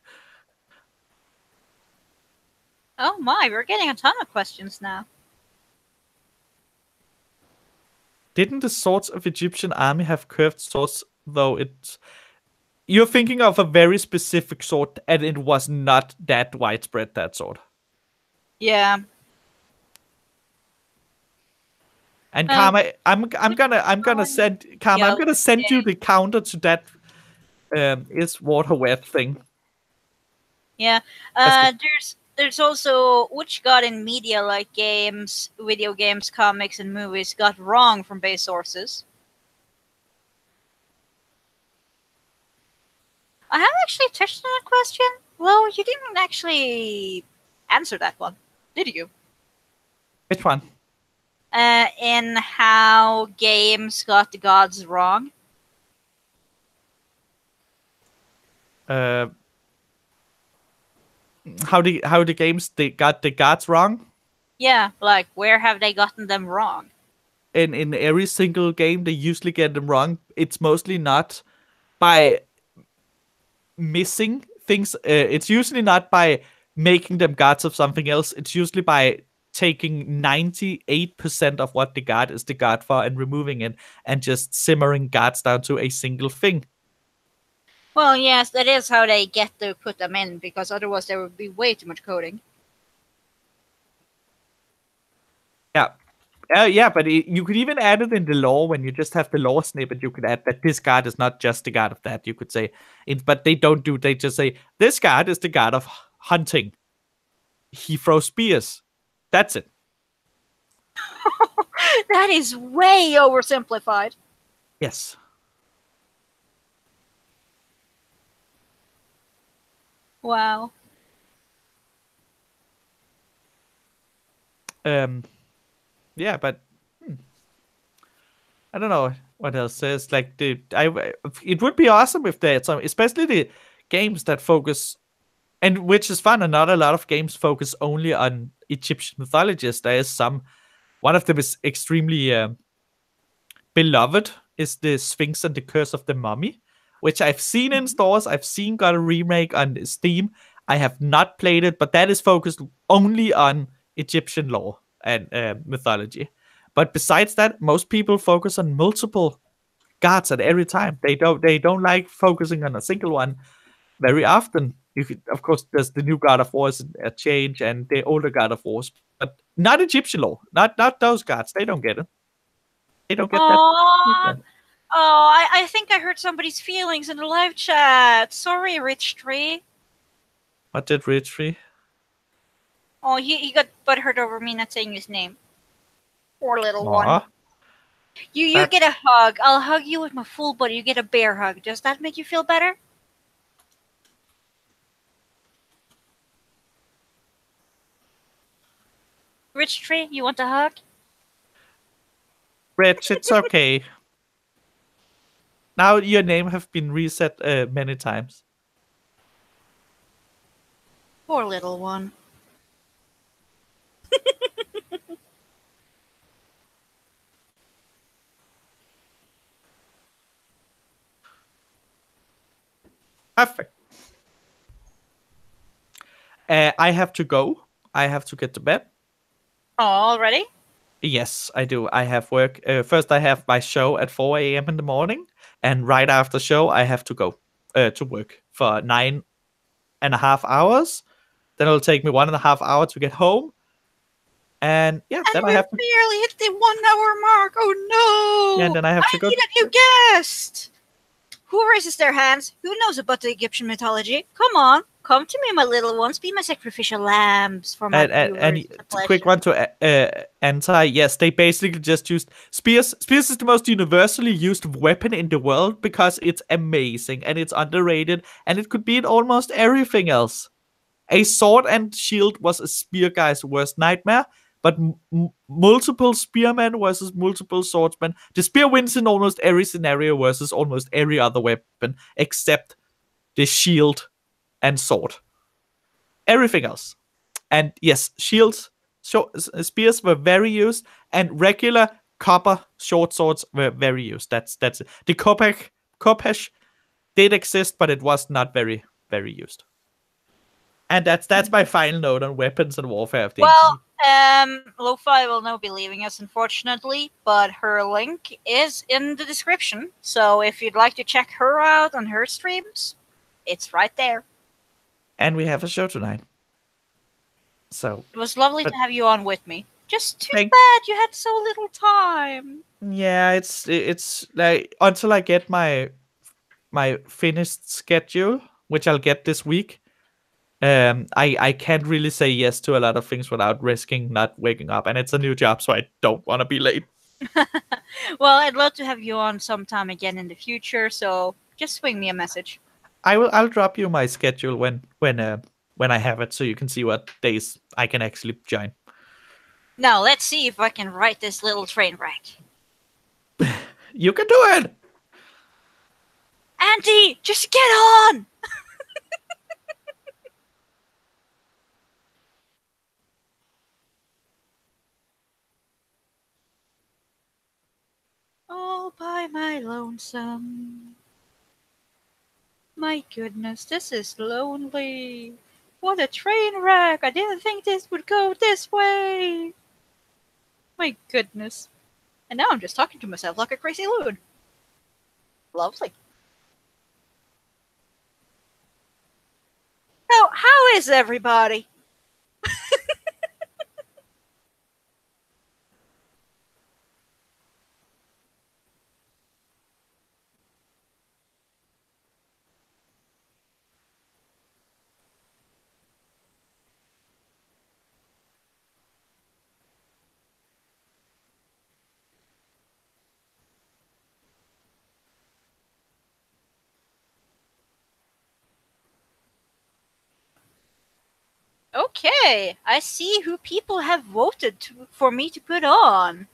Oh my, we're getting a ton of questions now. Didn't the swords of Egyptian army have curved swords? Though it's you're thinking of a very specific sword, and it was not that widespread. That sword. Yeah. And Um, Karma, I'm gonna going- send Karma. I'm yeah, gonna send you yeah. the counter to that is water wet thing. Yeah. That's the There's also which got in media like games, video games, comics, and movies got wrong from base sources. I have actually touched on that question. Well, you didn't actually answer that one, did you? which one? In how games got the gods wrong. Uh, how the games they got the gods wrong? Yeah, like where have they gotten them wrong? In every single game, they usually get them wrong. It's mostly not by missing things. It's usually not by making them gods of something else. It's usually by taking 98% of what the god is the god for and removing it and just simmering gods down to a single thing. Well, yes, that is how they get to put them in, because otherwise there would be way too much coding. Yeah. Yeah, but you could even add it in the lore when you just have the lore snippet. You could add that this god is not just the god of that. You could say, but they don't do. They just say this god is the god of hunting. He throws spears. That's it. That is way oversimplified. Yes. Wow. Yeah, but I don't know what else says. Like it would be awesome if they had some, especially the games that focus, and which is fun. And not a lot of games focus only on Egyptian mythologies. There is some. One of them is extremely beloved. Is the Sphinx and the Curse of the Mummy, which I've seen in stores. I've seen got a remake on Steam. I have not played it, but that is focused only on Egyptian lore and mythology. But besides that, most people focus on multiple gods at every time. They don't like focusing on a single one very often. Of course, there's the new God of War is a change, and the older God of Wars, but not Egyptian lore. Not those gods. They don't get it. They don't get that Aww. treatment. Oh, I think I hurt somebody's feelings in the live chat. Sorry, Rich Tree. What did Rich Tree? Oh, he got butthurt over me not saying his name. Poor little one. Aw, You that get a hug. I'll hug you with my full body. You get a bear hug. Does that make you feel better? Rich Tree, you want a hug? Rich, it's okay. Now your name have been reset many times. Poor little one. Perfect. I have to go. I have to get to bed. Oh, already? Yes, I do. I have work. First, I have my show at 4 a.m. in the morning, and right after show, I have to go to work for 9.5 hours. Then it'll take me 1.5 hours to get home, And yeah, And then I we've have to. barely hit the 1 hour mark. Oh Yeah, and no! then I have to I go. need a new guest! Who raises their hands? Who knows about the Egyptian mythology? Come on, come to me, my little ones. Be my sacrificial lambs for my And viewers. It's a quick pleasure. one to anti. Yes, they basically just used spears. Spears is the most universally used weapon in the world because it's amazing and it's underrated and it could beat almost everything else. A sword and shield was a spear guy's worst nightmare, but multiple spearmen versus multiple swordsmen. The spear wins in almost every scenario versus almost every other weapon except the shield and sword. Everything else. And yes, shields, spears were very used, and regular copper short swords were very used. That's it. The Kopesh did exist, but it was not very used. And that's my final note on weapons and warfare of the Well, ancient. Lo-Fi will now be leaving us, unfortunately, but her link is in the description. So if you'd like to check her out on her streams, it's right there. And we have a show tonight. So, It was lovely to but have you on with me. Just too thank. bad you had so little time. Yeah, it's like until I get my finished schedule, which I'll get this week. I can't really say yes to a lot of things without risking not waking up, and it's a new job, so I don't want to be late. Well, I'd love to have you on sometime again in the future, so just swing me a message. I'll drop you my schedule when I have it, so you can see what days I can actually join. Now, let's see if I can write this little train wreck. You can do it. Andy, just get on! All by my lonesome. My goodness, this is lonely. What a train wreck! I didn't think this would go this way. My goodness. And now I'm just talking to myself like a crazy loon. Lovely. So, how is everybody? Okay, I see who people have voted for me to put on.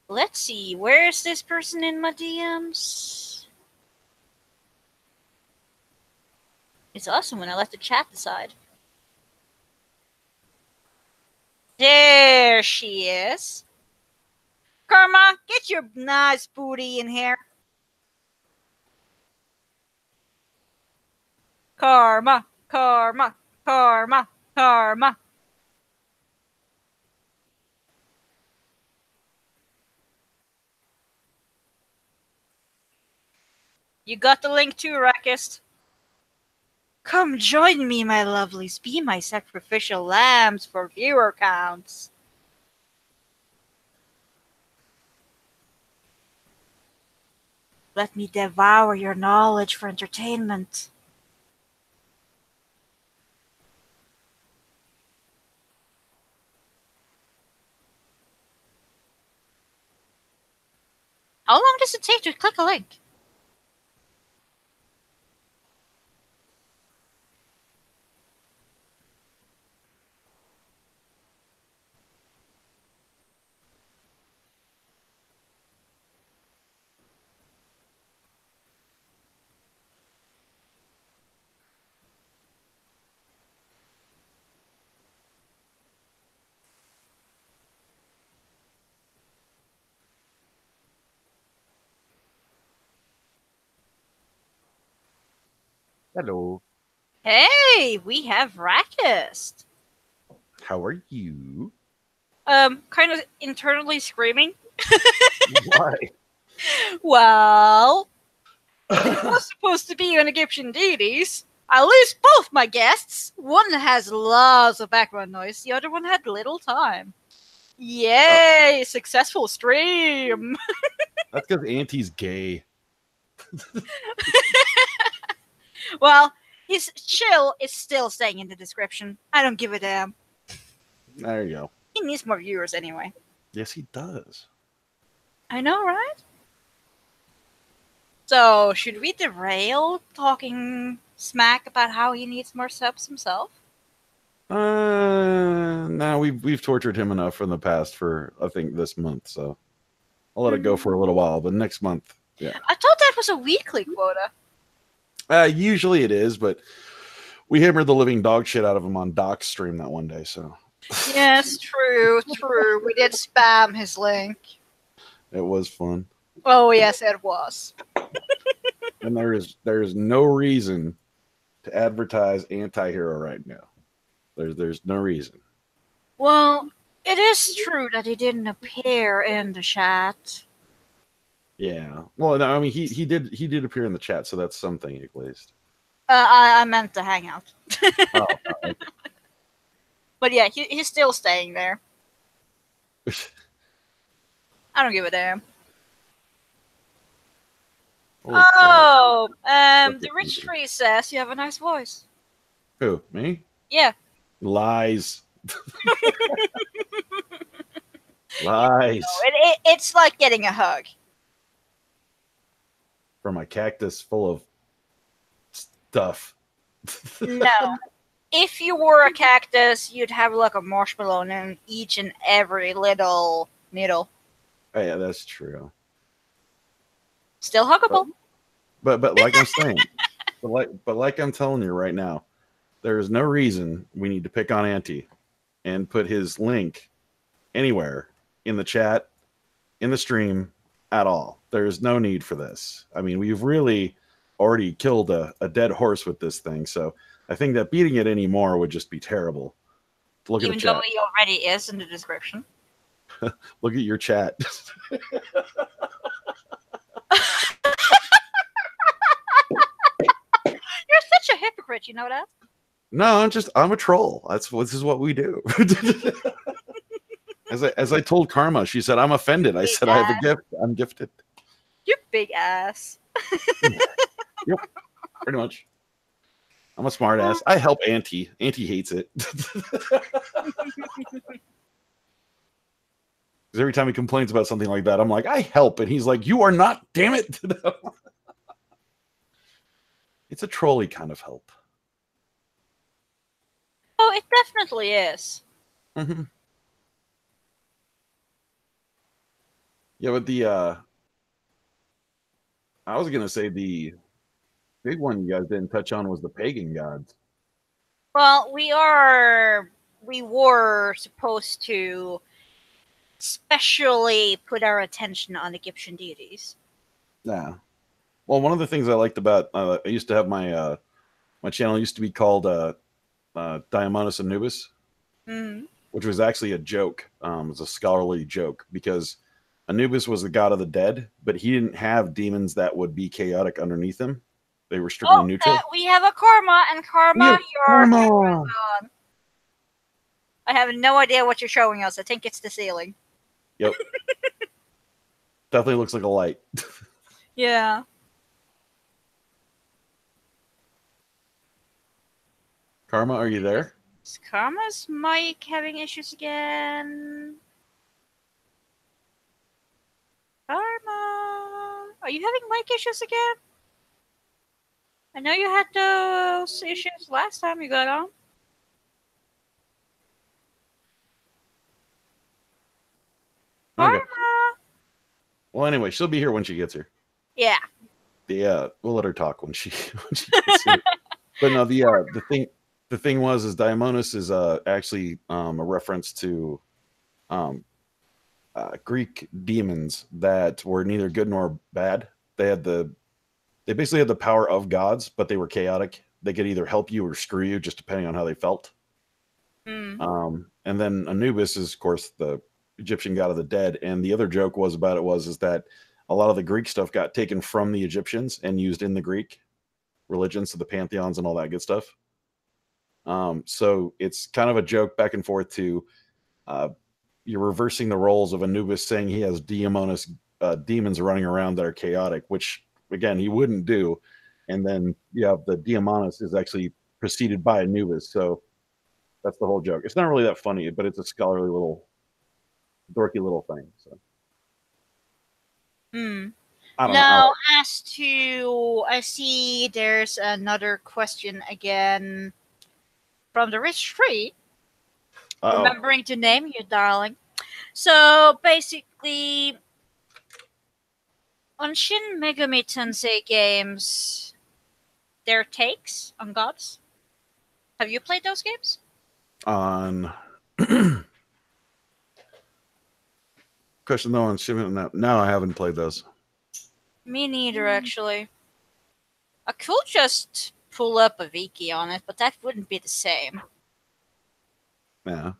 Let's see, where is this person in my DMs? It's awesome when I let the chat decide. There she is. Karma, get your nice booty in here. Karma, karma, karma, karma. You got the link too, Rakist. Come join me, my lovelies. Be my sacrificial lambs for viewer counts. Let me devour your knowledge for entertainment. How long does it take to click a link? Hello. Hey, we have Rakist. How are you? Kind of internally screaming. Why? Well, it was supposed to be on Egyptian deities. I lose both my guests. One has lots of background noise. The other one had little time. Yay! Successful stream. That's because Auntie's gay. Well, his chill is still staying in the description. I don't give a damn. There you go. He needs more viewers anyway. Yes, he does. I know, right? So, should we derail talking smack about how he needs more subs himself? No, we've tortured him enough in the past for I think this month, so I'll let it go for a little while. But next month, yeah. I thought that was a weekly quota. Usually it is, but we hammered the living dog shit out of him on Doc's stream that one day. So Yes, true. We did spam his link. it was fun. Oh yes, it was. And there is no reason to advertise Antihero right now. There's no reason. Well, it is true that he didn't appear in the chat. Yeah. Well, no, I mean he did appear in the chat, so that's something at least. I meant the hangout. Oh, But yeah, he's still staying there. I don't give a damn. oh, The rich tree says you have a nice voice. who? Me? Yeah. Lies. Lies. It's like getting a hug. From a cactus full of stuff. No. If you were a cactus, you'd have like a marshmallow in each and every little needle. Oh, yeah, that's true. Still huggable. But like I'm saying, but like I'm telling you right now, there is no reason we need to pick on Auntie and put his link anywhere in the chat, in the stream, at all. There's no need for this. I mean, we've really already killed a dead horse with this thing, so I think that beating it anymore would just be terrible. Look at the Even chat. though he already is in the description. Look at your chat. You're such a hypocrite, you know that? No, I'm a troll. This is what we do. As I told Karma, she said, I'm offended. I said, I have a gift. I'm gifted. You big ass. Yep, pretty much. I'm a smart ass. I help Auntie. Auntie hates it. Because every time he complains about something like that, I'm like, I help. And he's like, you are not, damn it. It's a trolley kind of help. Oh, it definitely is. Mm-hmm. Yeah, but I was going to say the big one you guys didn't touch on was the pagan gods. Well, we were supposed to specially put our attention on Egyptian deities. Yeah. Well, one of the things I liked about I used to have my channel used to be called Diamonus Anubis, which was actually a joke. It was a scholarly joke because Anubis was the god of the dead, but he didn't have demons that would be chaotic underneath him. They were strictly neutral. We have a karma, and karma, Karma. I have no idea what you're showing us. I think it's the ceiling. Yep. Definitely looks like a light. Yeah. Karma, are you there? Is Karma's mic having issues again? Karma, are you having mic issues again? I know you had those issues last time you got on. Karma. Okay. Well, anyway, she'll be here when she gets here. Yeah. Yeah, we'll let her talk when she gets here. But no, the thing was Daimonos is actually a reference to Greek demons that were neither good nor bad. They basically had the power of gods, but they were chaotic. They could either help you or screw you, just depending on how they felt. And then Anubis is, of course, the Egyptian god of the dead. And the other joke is that a lot of the Greek stuff got taken from the Egyptians and used in the Greek. religions, so the pantheons and all that good stuff. So it's kind of a joke back and forth to you're reversing the roles of Anubis saying he has demons running around that are chaotic, which again he wouldn't do, and then the Daemonis is actually preceded by Anubis, so that's the whole joke. It's not really that funny, but it's a scholarly little dorky little thing. So I don't know. As to, I see there's another question again from the Rich Tree. Remembering to name you, darling. So basically, on Shin Megami Tensei games, their takes on gods. Have you played those games? On question though on Shin, no, I haven't played those. Me neither, actually. I could just pull up a wiki on it, but that wouldn't be the same. Yeah.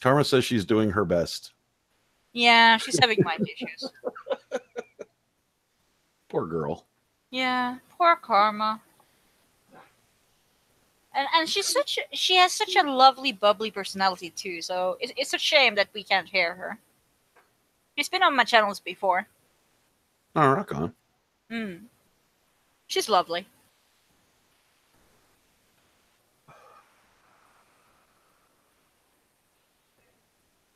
Karma says she's doing her best. Yeah, she's having mic issues. Poor girl. Yeah, poor Karma. And she has such a lovely, bubbly personality too. So it's a shame that we can't hear her. She's been on my channels before. Oh, rock on. She's lovely.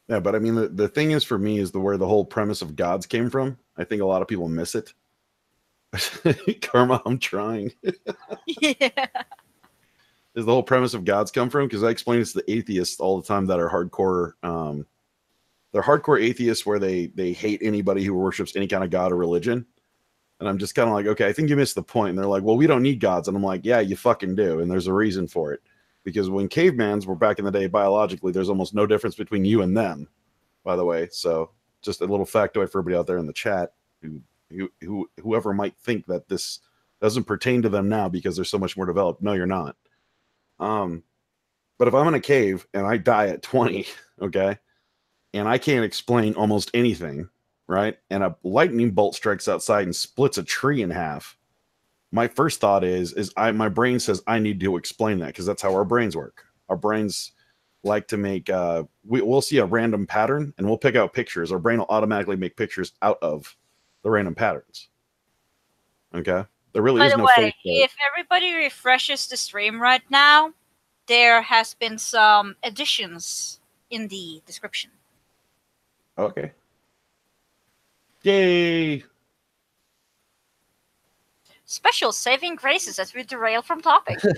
Yeah, but I mean, the thing is for me is where the whole premise of gods came from. I think a lot of people miss it. Karma, I'm trying. Yeah. Is the whole premise of gods come from? Because I explain it to the atheists all the time that are hardcore. They're hardcore atheists where they hate anybody who worships any kind of god or religion. And I'm just kind of like, okay, I think you missed the point. And they're like, well, we don't need gods. And I'm like, yeah, you fucking do. And there's a reason for it. Because when cavemans were back in the day, biologically, there's almost no difference between you and them, by the way. So just a little factoid for everybody out there in the chat whoever might think that this doesn't pertain to them now because they're so much more developed. No, you're not. But if I'm in a cave and I die at 20, okay, and I can't explain almost anything, right? And a lightning bolt strikes outside and splits a tree in half. My first thought my brain says I need to explain that because that's how our brains work. Our brains like to make we'll see a random pattern and we'll pick out pictures. Our brain will automatically make pictures out of the random patterns. Okay? There really is no By the way, faith there. if everybody refreshes the stream right now, there has been some additions in the description. Okay. Yay! Special saving graces as we derail from topic. There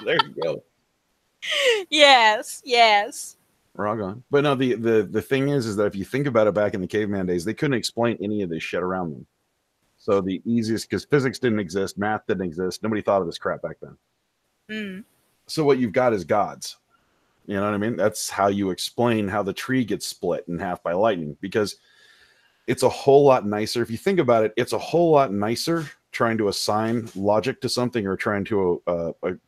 you go. Yes. We're all gone. But no, the thing is that if you think about it, back in the caveman days, they couldn't explain any of this shit around them. So the easiest, because physics didn't exist, math didn't exist, nobody thought of this crap back then. So what you've got is gods. You know what I mean? That's how you explain how the tree gets split in half by lightning, because it's a whole lot nicer. If you think about it, it's a whole lot nicer trying to assign logic to something or trying to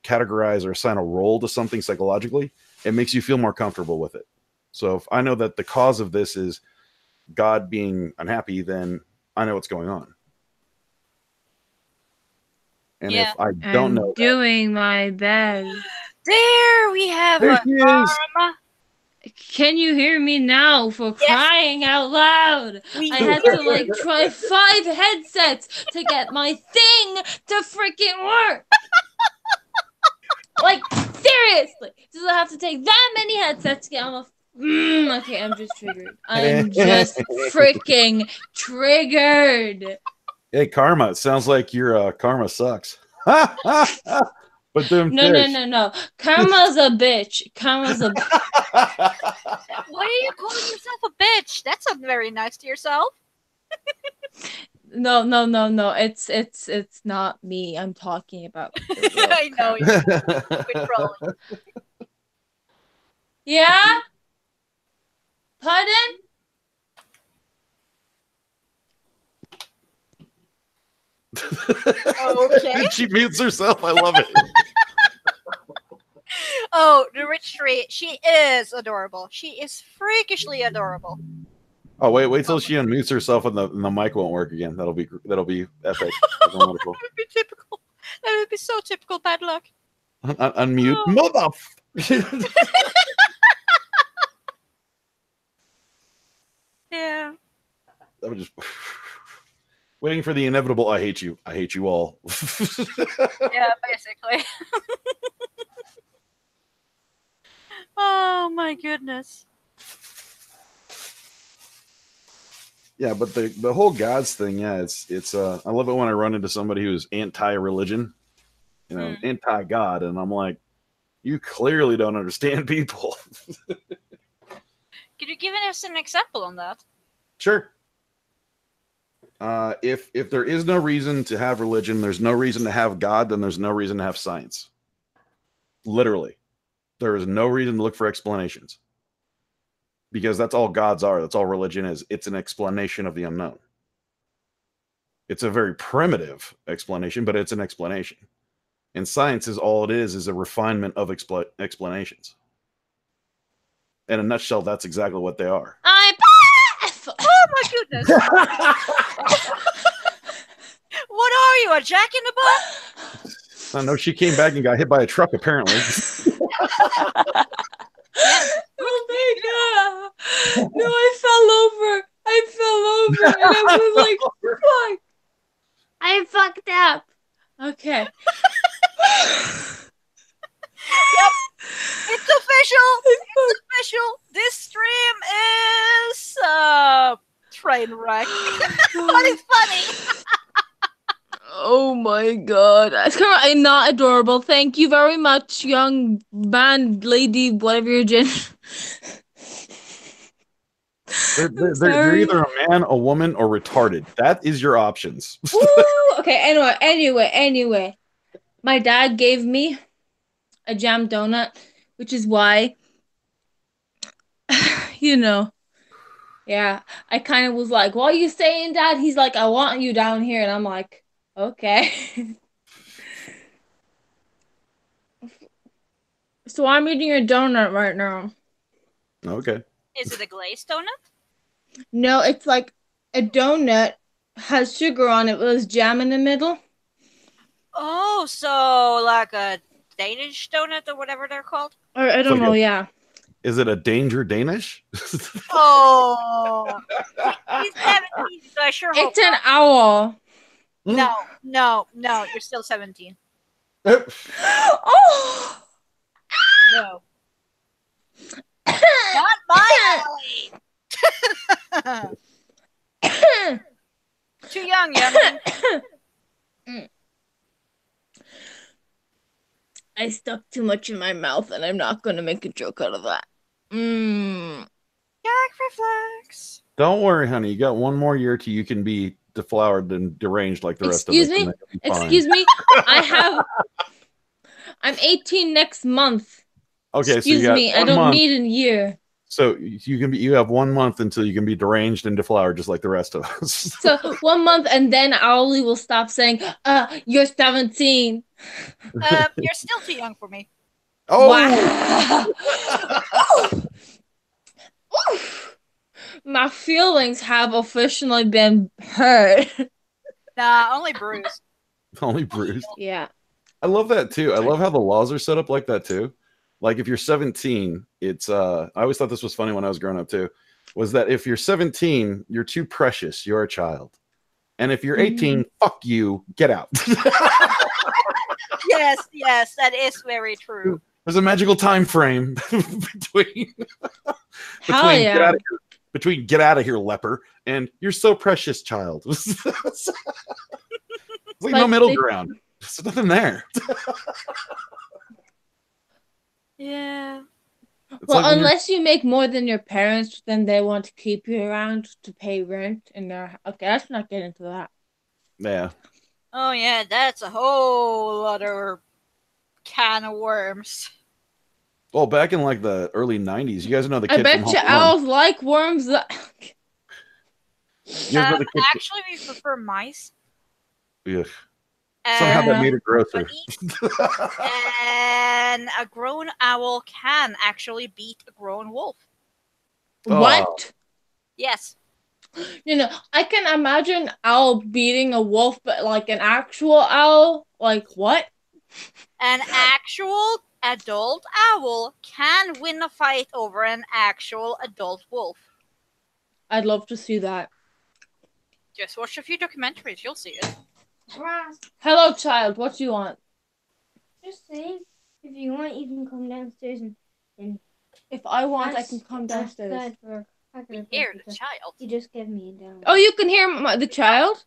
categorize or assign a role to something psychologically. It makes you feel more comfortable with it. So if I know that the cause of this is God being unhappy, then I know what's going on. And if I don't know, doing my best. There we have there a she is. Karma. Can you hear me now? For crying out loud! I had to try 5 headsets to get my thing to freaking work. Seriously, does it have to take that many headsets to get on a? Okay, I'm just triggered. I'm just freaking triggered. Hey, Karma, it sounds like your karma sucks. But them No. Karma's a bitch. Karma's a bitch. Why are you calling yourself a bitch? That's not very nice to yourself. No. It's not me. I'm talking about. I know you're controlling. Yeah? Pardon? Okay. She mutes herself. I love it. Oh, the Rich Tree. She is adorable. She is freakishly adorable. Oh wait till she unmutes herself and the mic won't work again. That'll be epic. Wonderful. That would be typical. That would be so typical bad luck. Unmute, Oh. mother. Yeah. I was just waiting for the inevitable. I hate you. I hate you all. Yeah, basically. Oh my goodness. Yeah, but the whole gods thing, yeah, it's I love it when I run into somebody who's anti-religion, anti-God, and I'm like, you clearly don't understand people. Could you give us an example on that? Sure. If there is no reason to have religion, there's no reason to have God, then there's no reason to have science. Literally. There is no reason to look for explanations. Because that's all gods are. That's all religion is. It's an explanation of the unknown. It's a very primitive explanation, but it's an explanation. And science is all it is a refinement of explanations. In a nutshell, that's exactly what they are. Oh my goodness. What are you, a jack in the butt? I know she came back and got hit by a truck, apparently. Oh my god! No, I fell over, and I was like, "Fuck! I fucked up." Okay. Yep. It's official. It's official. This stream is Trainwreck. What is funny? Oh my god. I'm not adorable. Thank you very much, young man, lady, whatever your gender. They're either a man, a woman, or retarded. That is your options. Woo! Okay, anyway. My dad gave me a jam donut, which is why, yeah, I kind of was like, what are you saying, Dad? He's like, I want you down here. And I'm like, okay. So I'm eating a donut right now. Okay. Is it a glazed donut? No, it's like a donut has sugar on it with jam in the middle. Oh, so like a Danish donut or whatever they're called? Or I don't know, yeah. Is it a danger Danish? Oh. He's 17, so I sure hope It's an owl. No, you're still 17. Oh! No. Not my alley! Too young, youngling. I stuck too much in my mouth, and I'm not going to make a joke out of that. Gag reflex. Don't worry, honey. You got one more year till you can be deflowered and deranged like the rest of us. Excuse me. I'm 18 next month. Okay, excuse me. I don't need a year. So you have 1 month until you can be deranged and deflowered just like the rest of us. So 1 month, and then Owly will stop saying, you're 17. You're still too young for me. Oh! Wow. My feelings have officially been hurt. Nah, only bruised. Only bruised. Yeah. I love that too. I love how the laws are set up like that too. Like if you're 17, it's I always thought this was funny when I was growing up too, was that if you're 17, you're too precious, you're a child. And if you're 18, fuck you, get out. Yes, that is very true. There's a magical time frame between get out of here, leper, and you're so precious, child. It's like no middle ground. There's nothing there. Yeah. Well, like unless you make more than your parents, then they want to keep you around to pay rent. And okay, let's not get into that. Yeah. Oh yeah, that's a whole other can of worms. Well, back in like the early 90s, you guys know the kid I bet from you owls like worms. Actually, we prefer mice. Yeah. Somehow that made it grosser. And a grown owl can actually beat a grown wolf. What? Yes. I can imagine owl beating a wolf, but like an actual owl. Like what? An actual adult owl can win a fight over an actual adult wolf. I'd love to see that. Just watch a few documentaries, you'll see it. Hello, child. What do you want? Just saying, if you want, you can come downstairs and If I want, I can come downstairs. Dad for We hear the child. He just gave me a down. Oh, you can hear the child?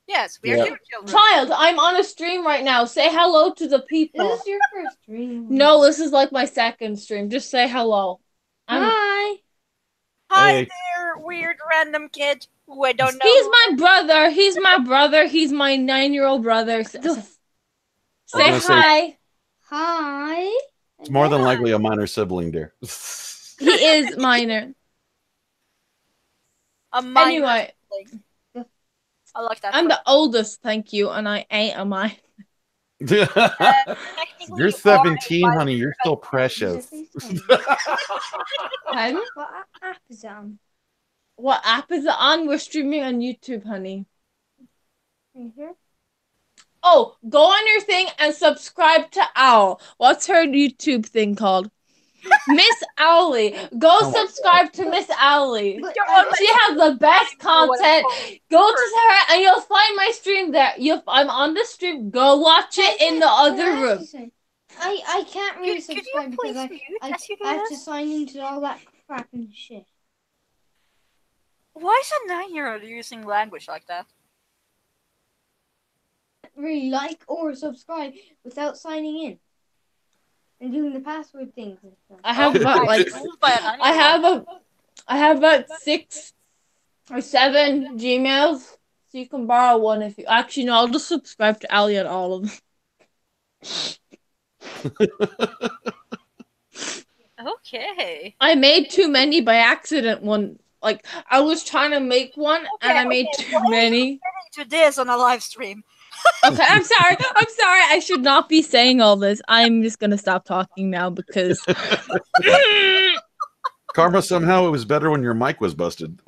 Yes, we are Yeah. here, children. Child, I'm on a stream right now. Say hello to the people. This is your first dream. No, this is like my second stream. Just say hello. Hi. Hi Hey. there, weird random kid who I don't know. He's my brother. He's my brother. He's my 9-year-old brother. Say gonna say- hi. Hi. It's more than likely a minor sibling, dear. He is minor. A minor Anyway, thing. I like that. I'm the oldest, thank you, and I ain't a minor. Technically, You're you 17, are a honey. You're still Is precious. your face Pardon? What app is that on? What app is it on? We're streaming on YouTube, honey. Right here? Oh, go on your thing and subscribe to Owl. What's her YouTube thing called? Miss Owly. Go Oh my subscribe to Miss Owly. But She has the best content. Go to her and you'll find my stream there. I'm on the stream. Go watch it in the other room. I can't really Could you subscribe because please mute I as you do have to this? sign into all that crap and shit. Why is a 9-year-old using language like that? Really like or subscribe without signing in and doing the password things and stuff. I have about like Ruled by a 9-year-old. I have about 6 or 7 Gmails, so you can borrow one if you actually no. I'll just subscribe to Ali on all of them. Okay. I made too many by accident. Like I was trying to make one and I made too many. To this on a live stream. Okay, I'm sorry. I should not be saying all this. I'm just gonna stop talking now because Karma, somehow it was better when your mic was busted.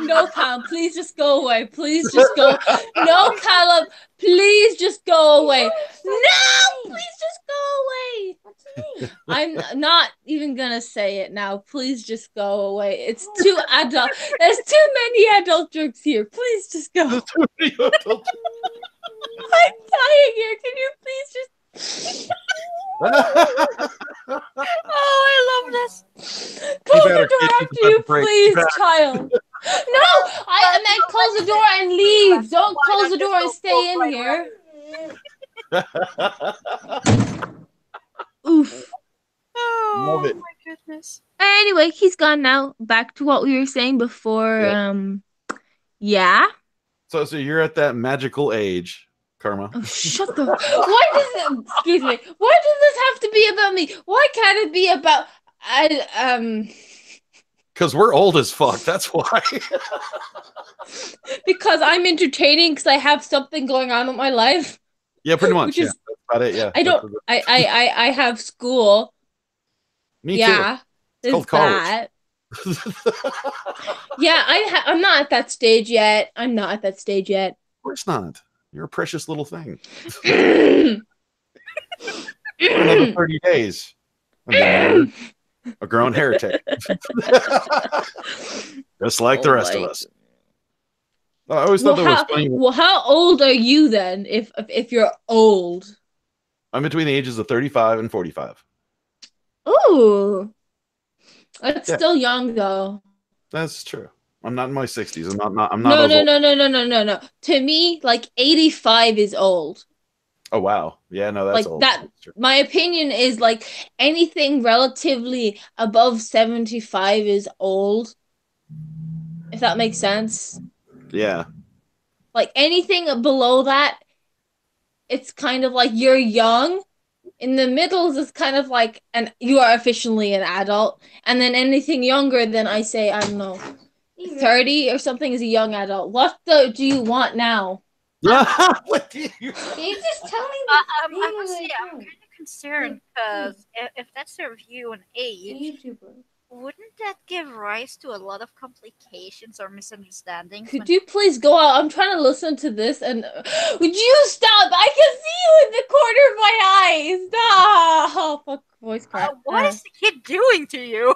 No, Callum, please just go away. Please just go. No, Callum, please just go away. No, please just go away. What's the name? I'm not even gonna say it now. Please just go away. It's too adult. There's too many adult jokes here. Please just go. I'm dying here. Can you please just Oh, I love this. close better the door get after the you, break. please, child? No, I meant close the door and leave. Don't close the door and stay in here. Oof. Oh, Love it. my goodness. Anyway, he's gone now. Back to what we were saying before. Yeah. So you're at that magical age, Karma. Oh, shut the. Why does it? Excuse me. Why does this have to be about me? Why can't it be about? Because we're old as fuck. That's why. Because I'm entertaining because I have something going on with my life. Yeah, pretty much. Which Yeah, is- that's about it. Yeah. I don't. I have school. Me Yeah. There's called college. that. too. Yeah, I'm not at that stage yet. I'm not at that stage yet. Of course not. You're a precious little thing. Another Another 30 days. I'm getting a grown heretic. Just like the rest of us. I always thought that was funny. Well, how old are you then? If you're old. I'm between the ages of 35 and 45. Ooh, that's Yeah. still young though. That's true. I'm not in my 60s. I'm not. No. as old. No. To me, like 85 is old. Oh wow. Yeah. No, that's Like old. that. That's true. My opinion is like anything relatively above 75 is old. If that makes sense. Yeah. Like anything below that, it's kind of like you're young. In the middles, it's kind of like you are officially an adult. And then anything younger than I say, I don't know, 30 or something is a young adult. What do you want now? What do you? Can you just tell me I the must say, name I'm of kind of concerned because if that's their view on the age, YouTuber? Wouldn't that give rise to a lot of complications or misunderstandings? Could you please go out? I'm trying to listen to this and would you stop? I can see you in the corner of my eyes. Stop. Oh, fuck, voice crack. What is the kid doing to you?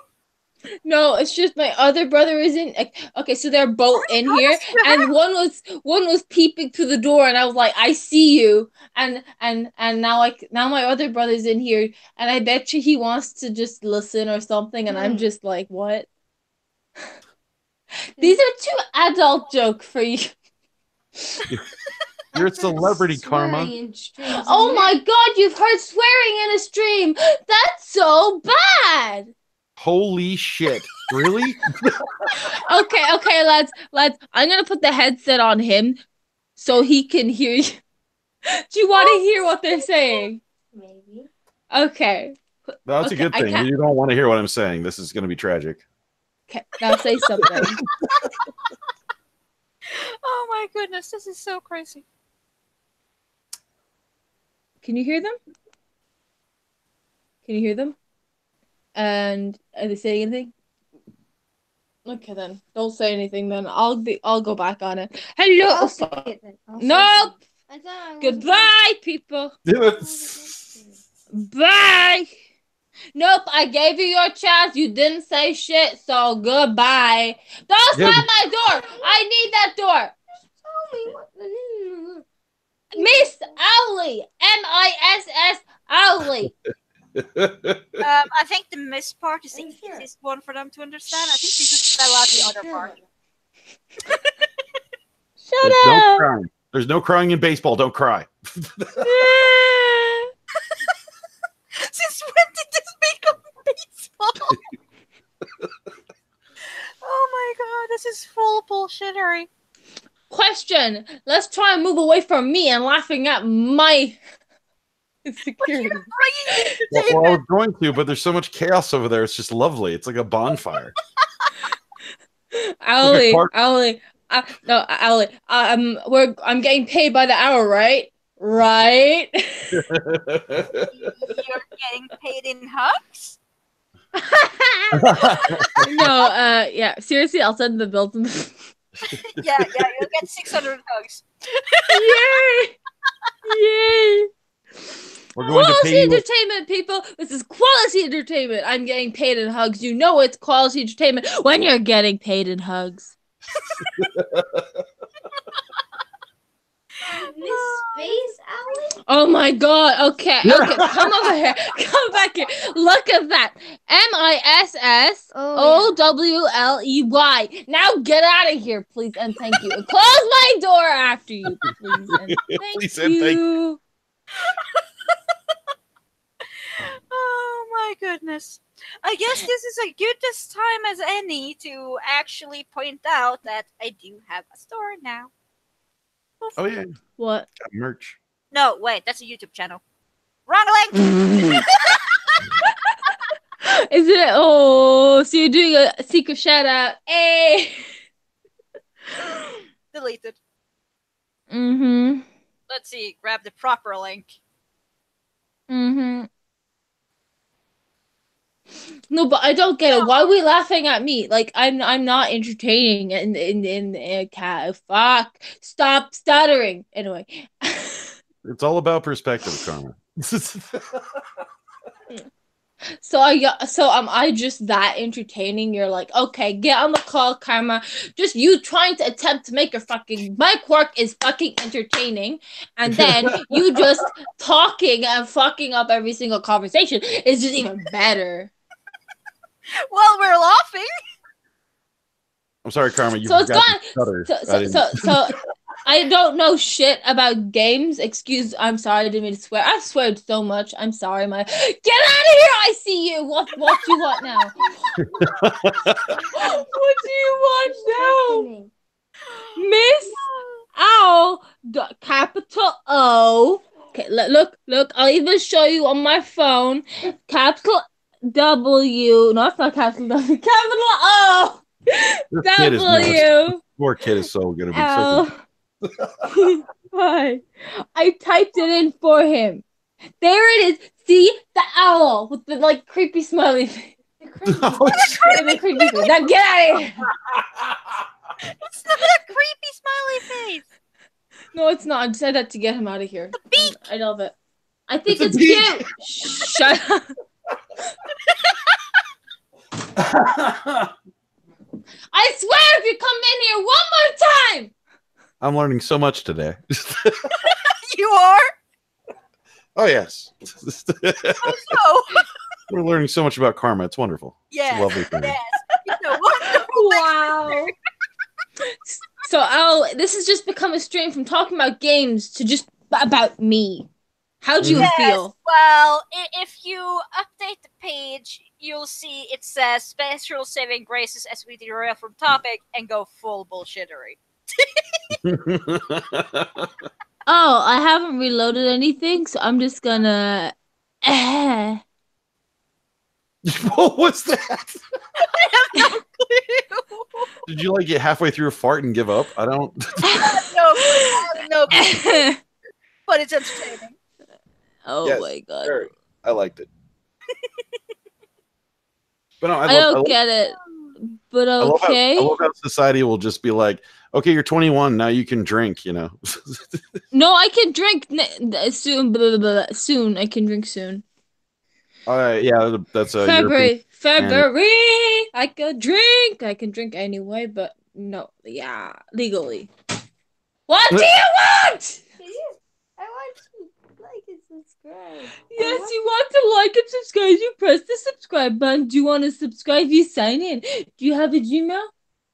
No, it's just my other brother isn't. Okay, so they're both in here, and one was peeping through the door, and I was like, I see you, and now my other brother's in here, and I bet you he wants to just listen or something, and I'm just like, what? These are too adult joke for you. You're a celebrity, Swearing Karma. in streams, Oh isn't my it? god, you've heard swearing in a stream. That's so bad. Holy shit! Really? Okay, lads. I'm gonna put the headset on him so he can hear you. Do you want to hear what they're saying? Maybe. Okay. That's Okay, a good I thing. can't- You don't want to hear what I'm saying. This is going to be tragic. Okay, now say something. Oh my goodness, this is so crazy. Can you hear them? Can you hear them? And are they saying anything? Okay then, don't say anything then. I'll go back on it. Hello. I'll say it then. I'll say Nope. it. I thought I wasn't Goodbye, people. supposed to. Bye. Nope, I gave you your chance. You didn't say shit, so goodbye. Don't Yeah. slam my door. I need that door. Tell me what the Miss Owly. MISS Owly. I think the miss part is the Are you sure? easiest one for them to understand. I think you should spell out the other part. Shut Don't up. cry. There's no crying in baseball. Don't cry. Since when did this become baseball? Oh my god, this is full bullshittery. Question. Let's try and move away from me and laughing at my insecurity. Bringing the Well, I entertainment. was going to, but there's so much chaos over there. It's just lovely. It's like a bonfire. Owly, Clark- Owly. No, Owly. I'm getting paid by the hour, right? Right. You're getting paid in hugs? No, yeah. Seriously, I'll send the bill to them. Yeah, you'll get 600 hugs. Yay! Yay! We're going to Quality pay you. entertainment, people. This is quality entertainment. I'm getting paid in hugs. You know it's quality entertainment when you're getting paid in hugs. Miss Space Alley? Oh my god. Okay. Come over here. Come back here. Look at that. MISSOWLEY. Now get out of here, please, and thank you. And close my door after you, please. And Please thank and thank you. Oh my goodness. I guess this is as good this time as any to actually point out that I do have a store now. Oh yeah, What? got merch. No, wait, that's a YouTube channel. Wrong link! Is it? Oh, so you're doing a secret shout out. Hey. Deleted. Mm-hmm. Let's see, grab the proper link. Mm-hmm. No, but I don't get it. Why are we laughing at me? Like I'm not entertaining in cat. Fuck. Stop stuttering. Anyway. It's all about perspective, Karma. So am I just that entertaining? You're like, okay, get on the call, Karma. Just you trying to attempt to make your fucking my quirk is fucking entertaining, and then you just talking and fucking up every single conversation is just even better. Well, we're laughing. I'm sorry, Karma. You So it's forgot to stutter. So I don't know shit about games. I'm sorry, I didn't mean to swear. I've sweared so much. I'm sorry, get out of here! I see you. What do you want now? What do you want now? Miss Owl, capital O. Okay, look. I'll even show you on my phone. Capital W. No, it's not capital W. Capital O. This kid is nuts. W. Poor kid is so gonna be L. freaking. Why? I typed it in for him. There it is. See the owl with the like creepy smiley face. Oh, shit. The creepy face. Now get out of here. It's not a creepy smiley face. No, it's not. I just said that to get him out of here. I love it. I think It's it's a beak. cute. Shut up. I swear if you come in here one more time. I'm learning so much today. You are? Oh, yes. Oh, We're learning so much about karma. It's wonderful. yes. It's a lovely thing. Yes. It's a wonderful Wow. So, this has just become a stream from talking about games to just about me. How do you Yes, feel? well, if you update the page, you'll see it says special saving graces as we derail from topic and go full bullshittery. Oh, I haven't reloaded anything, so I'm just gonna. What was that? I have no clue. Did you like get halfway through a fart and give up? I don't. No, but it's entertaining. Oh Yes, my god. Sure. I liked it. But no, I don't get it. But okay. I love how society will just be like, okay, you're 21 now, you can drink. You know. No, I can drink soon. Blah, blah, blah. Soon, I can drink soon. Yeah, that's a February. I can drink anyway, but no, yeah, legally. What do you want? I want to like and subscribe. Yes, you want to like and subscribe. You press the subscribe button. Do you want to subscribe? You sign in. Do you have a Gmail?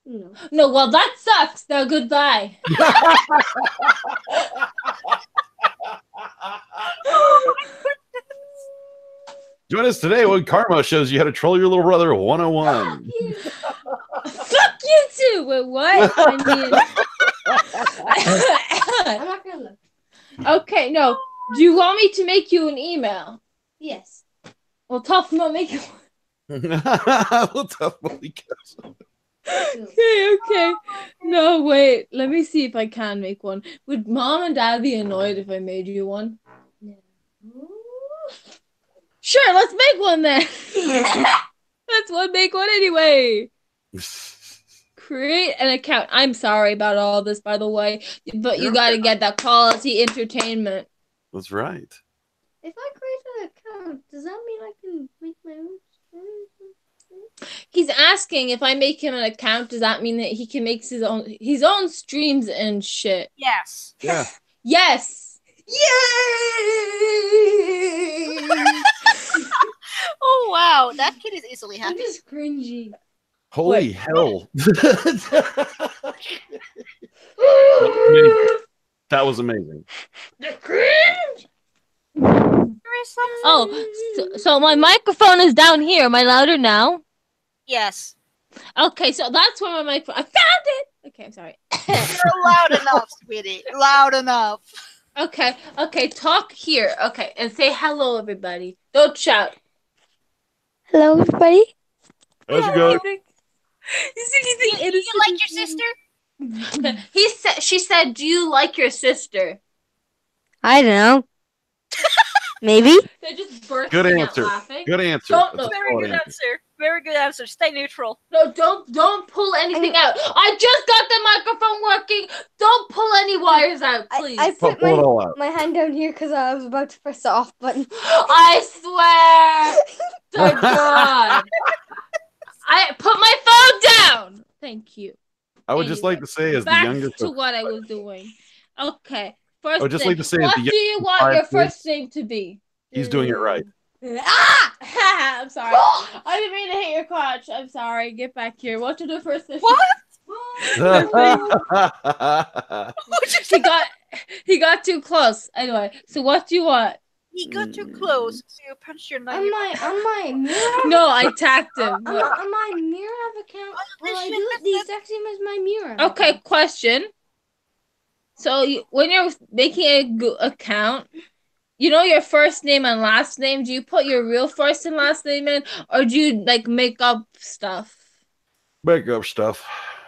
No. No, well, that sucks. Now, goodbye. Join us today when Karma shows you how to troll your little brother 101. Fuck you too. Wait, what? I I'm not gonna look. mean, okay, no. Do you want me to make you an email? Yes. Well, tough not make you one. We'll definitely go. Okay. No, wait. Let me see if I can make one. Would mom and dad be annoyed if I made you one? No. Sure, let's make one then. Let's make one anyway. Create an account. I'm sorry about all this, by the way, but you gotta get that quality entertainment. That's right. If I create an account, does that mean I can make my own streams? He's asking if I make him an account, does that mean that he can make his own streams and shit? Yes. Yeah. Yes. Yay! Oh wow, that kid is easily I'm happy. just cringy. Holy hell. That was amazing. Oh, so my microphone is down here. Am I louder now? Yes. Okay, so that's where my microphone. I found it. Okay, I'm sorry. You're loud enough, sweetie. Loud enough. Okay, talk here. Okay, and say hello, everybody. Don't shout. Hello, everybody. How's it going? You like your sister? She said, do you like your sister? I don't know. Maybe. They're just bursting Good out answer. laughing. Good answer. Don't That's know. a Very solid good answer. Very good answer. Stay neutral. No, don't pull anything out. I just got the microphone working. Don't pull any wires out, please. I put Pull it all out. my hand down here because I was about to press the off button. I swear to God. I put my phone down. Thank you. I would just like to say, as the Back youngest to of, what I was doing. Okay. First I would just thing, like to say, as what the do you youngest want of your 5 first kids, name to be? he's doing it right. Ah! I'm sorry. I didn't mean to hit your crotch. I'm sorry. Get back here. What did the first name? What? He got too close. Anyway, so what do you want? He got too close, so you punched your knife. On my mirror. No, I tapped him. On my mirror account. Well, I do it the exact same as my mirror. Okay, question. So when you're making a account, you know your first name and last name. Do you put your real first and last name in, or do you like make up stuff? Make up stuff.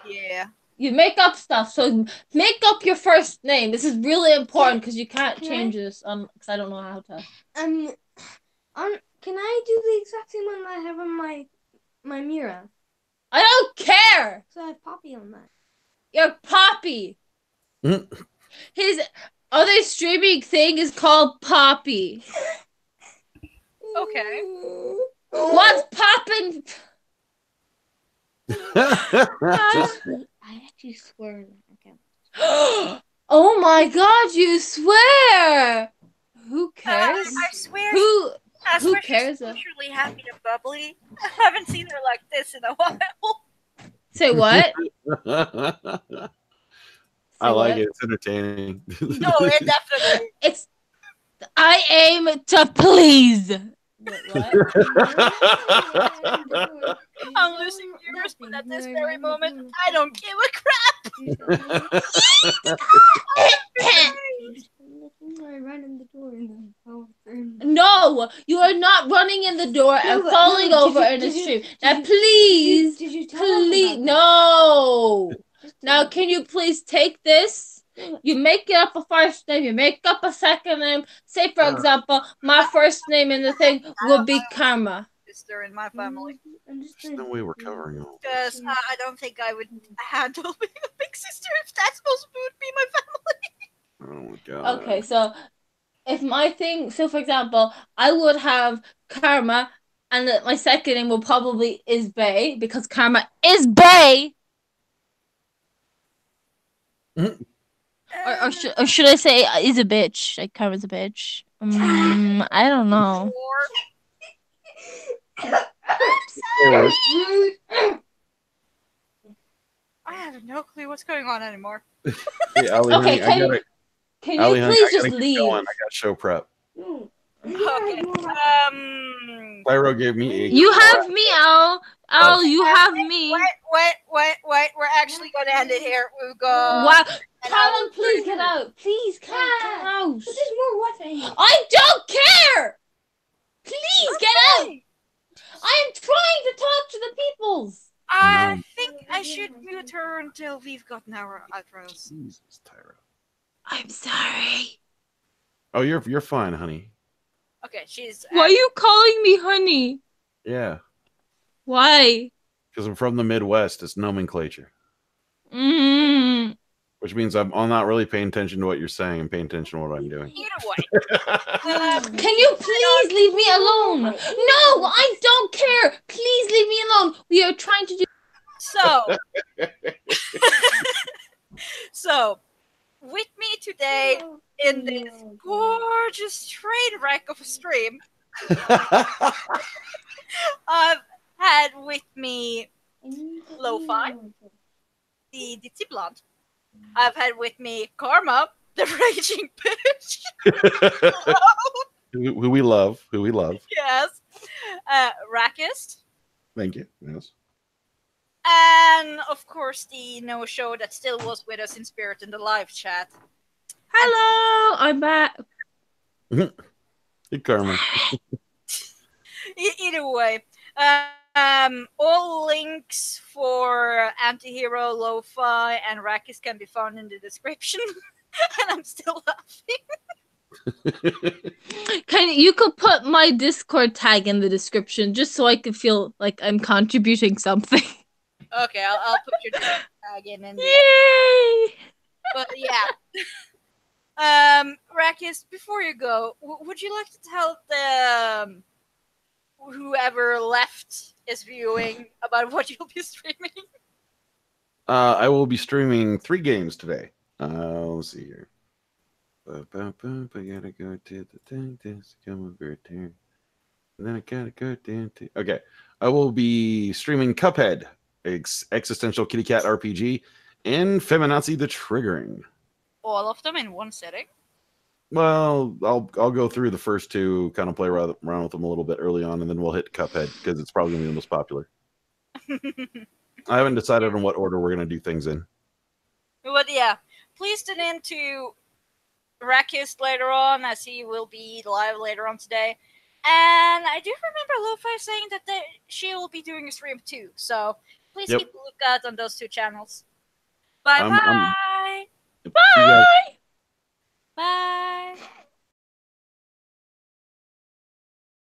Yeah. You make up stuff. So make up your first name. This is really important because you can't Can change this. Because I don't know how to. Can I do the exact same one I have on my I'm Mira. I don't care. So I have Poppy on that. You're Poppy. His other streaming thing is called Poppy. Okay. What's poppin'? I actually swear on that account. Oh my god, you swear! Who cares? I swear. Who Swear cares? She's usually happy and bubbly. I haven't seen her like this in a while. Say what? I like what? it. It's entertaining. No, it definitely. It's I aim to please. What? I'm losing viewers, but at this very moment, I don't give a crap. I ran in the door and then fell through. No, you are not running in the door and No, falling no, over in the stream. Now, Please, please, did you tell us please, about no. that? Now, can you please take this? You make up a first name, you make up a second name. Say, for example, my first name in the thing would be Karma. Sister in my family. There's no way we're covering all. Because I don't think I would handle being a big sister if that's supposed to be my family. Oh my god. Okay, so if my thing, so for example, I would have Karma, and my second name will probably is Bay because Karma is Bay. Or should I say is a bitch? Like Karma's a bitch. I don't know. I have no clue what's going on anymore. Hey, Ali, Okay, honey, can you Ali, honey, please I just gotta keep leave? going. I got show prep. Okay. Pyro gave me a. You have me, Al. Al, you have me. Wait. We're actually going to end it here. We'll go. Wow. Colin, please get out. Please, get out. But there's more weapons. I don't care. Please get out. I am trying to talk to the peoples. I think I should mute her until we've gotten our outros. Jesus, Tyro. I'm sorry. Oh, you're fine, honey. Okay, she's. Why are you calling me honey? Yeah, Why? because I'm from the Midwest. It's nomenclature, which means I'm not really paying attention to what you're saying. I'm paying attention to what I'm doing. Either way. Can you please leave me alone? No, I don't care. Please leave me alone. We are trying to do. So, with me today in this gorgeous train wreck of a stream, I've had with me Lo-Fi, the ditzy blonde. I've had with me Karma, the raging bitch. who we love. Yes. Rakist. Thank you. Yes. And of course, the no-show that still was with us in spirit in the live chat. Hello, I'm back. Hey, Karma. Either way, all links for Antihero, Lo-Fi, and Rakis can be found in the description. And I'm still laughing. You could put my Discord tag in the description just so I could feel like I'm contributing something. Okay, I'll put your tag in. Yay! But yeah. Rakis, before you go, would you like to tell the whoever left is viewing about what you'll be streaming? I will be streaming 3 games today. Let's see here. I gotta go to the thing to come over there. And then I gotta go down to. Okay, I will be streaming Cuphead, existential kitty cat RPG, and Feminazi the Triggering. All of them in one setting? Well, I'll go through the first 2, kind of play around with them a little bit early on, and then we'll hit Cuphead because it's probably gonna be the most popular. I haven't decided on what order we're gonna do things in. But yeah, please tune in to Rakist later on, as he will be live later on today. And I do remember Lo-Fi saying that she will be doing a stream too. So please keep a lookout on those 2 channels. Bye bye.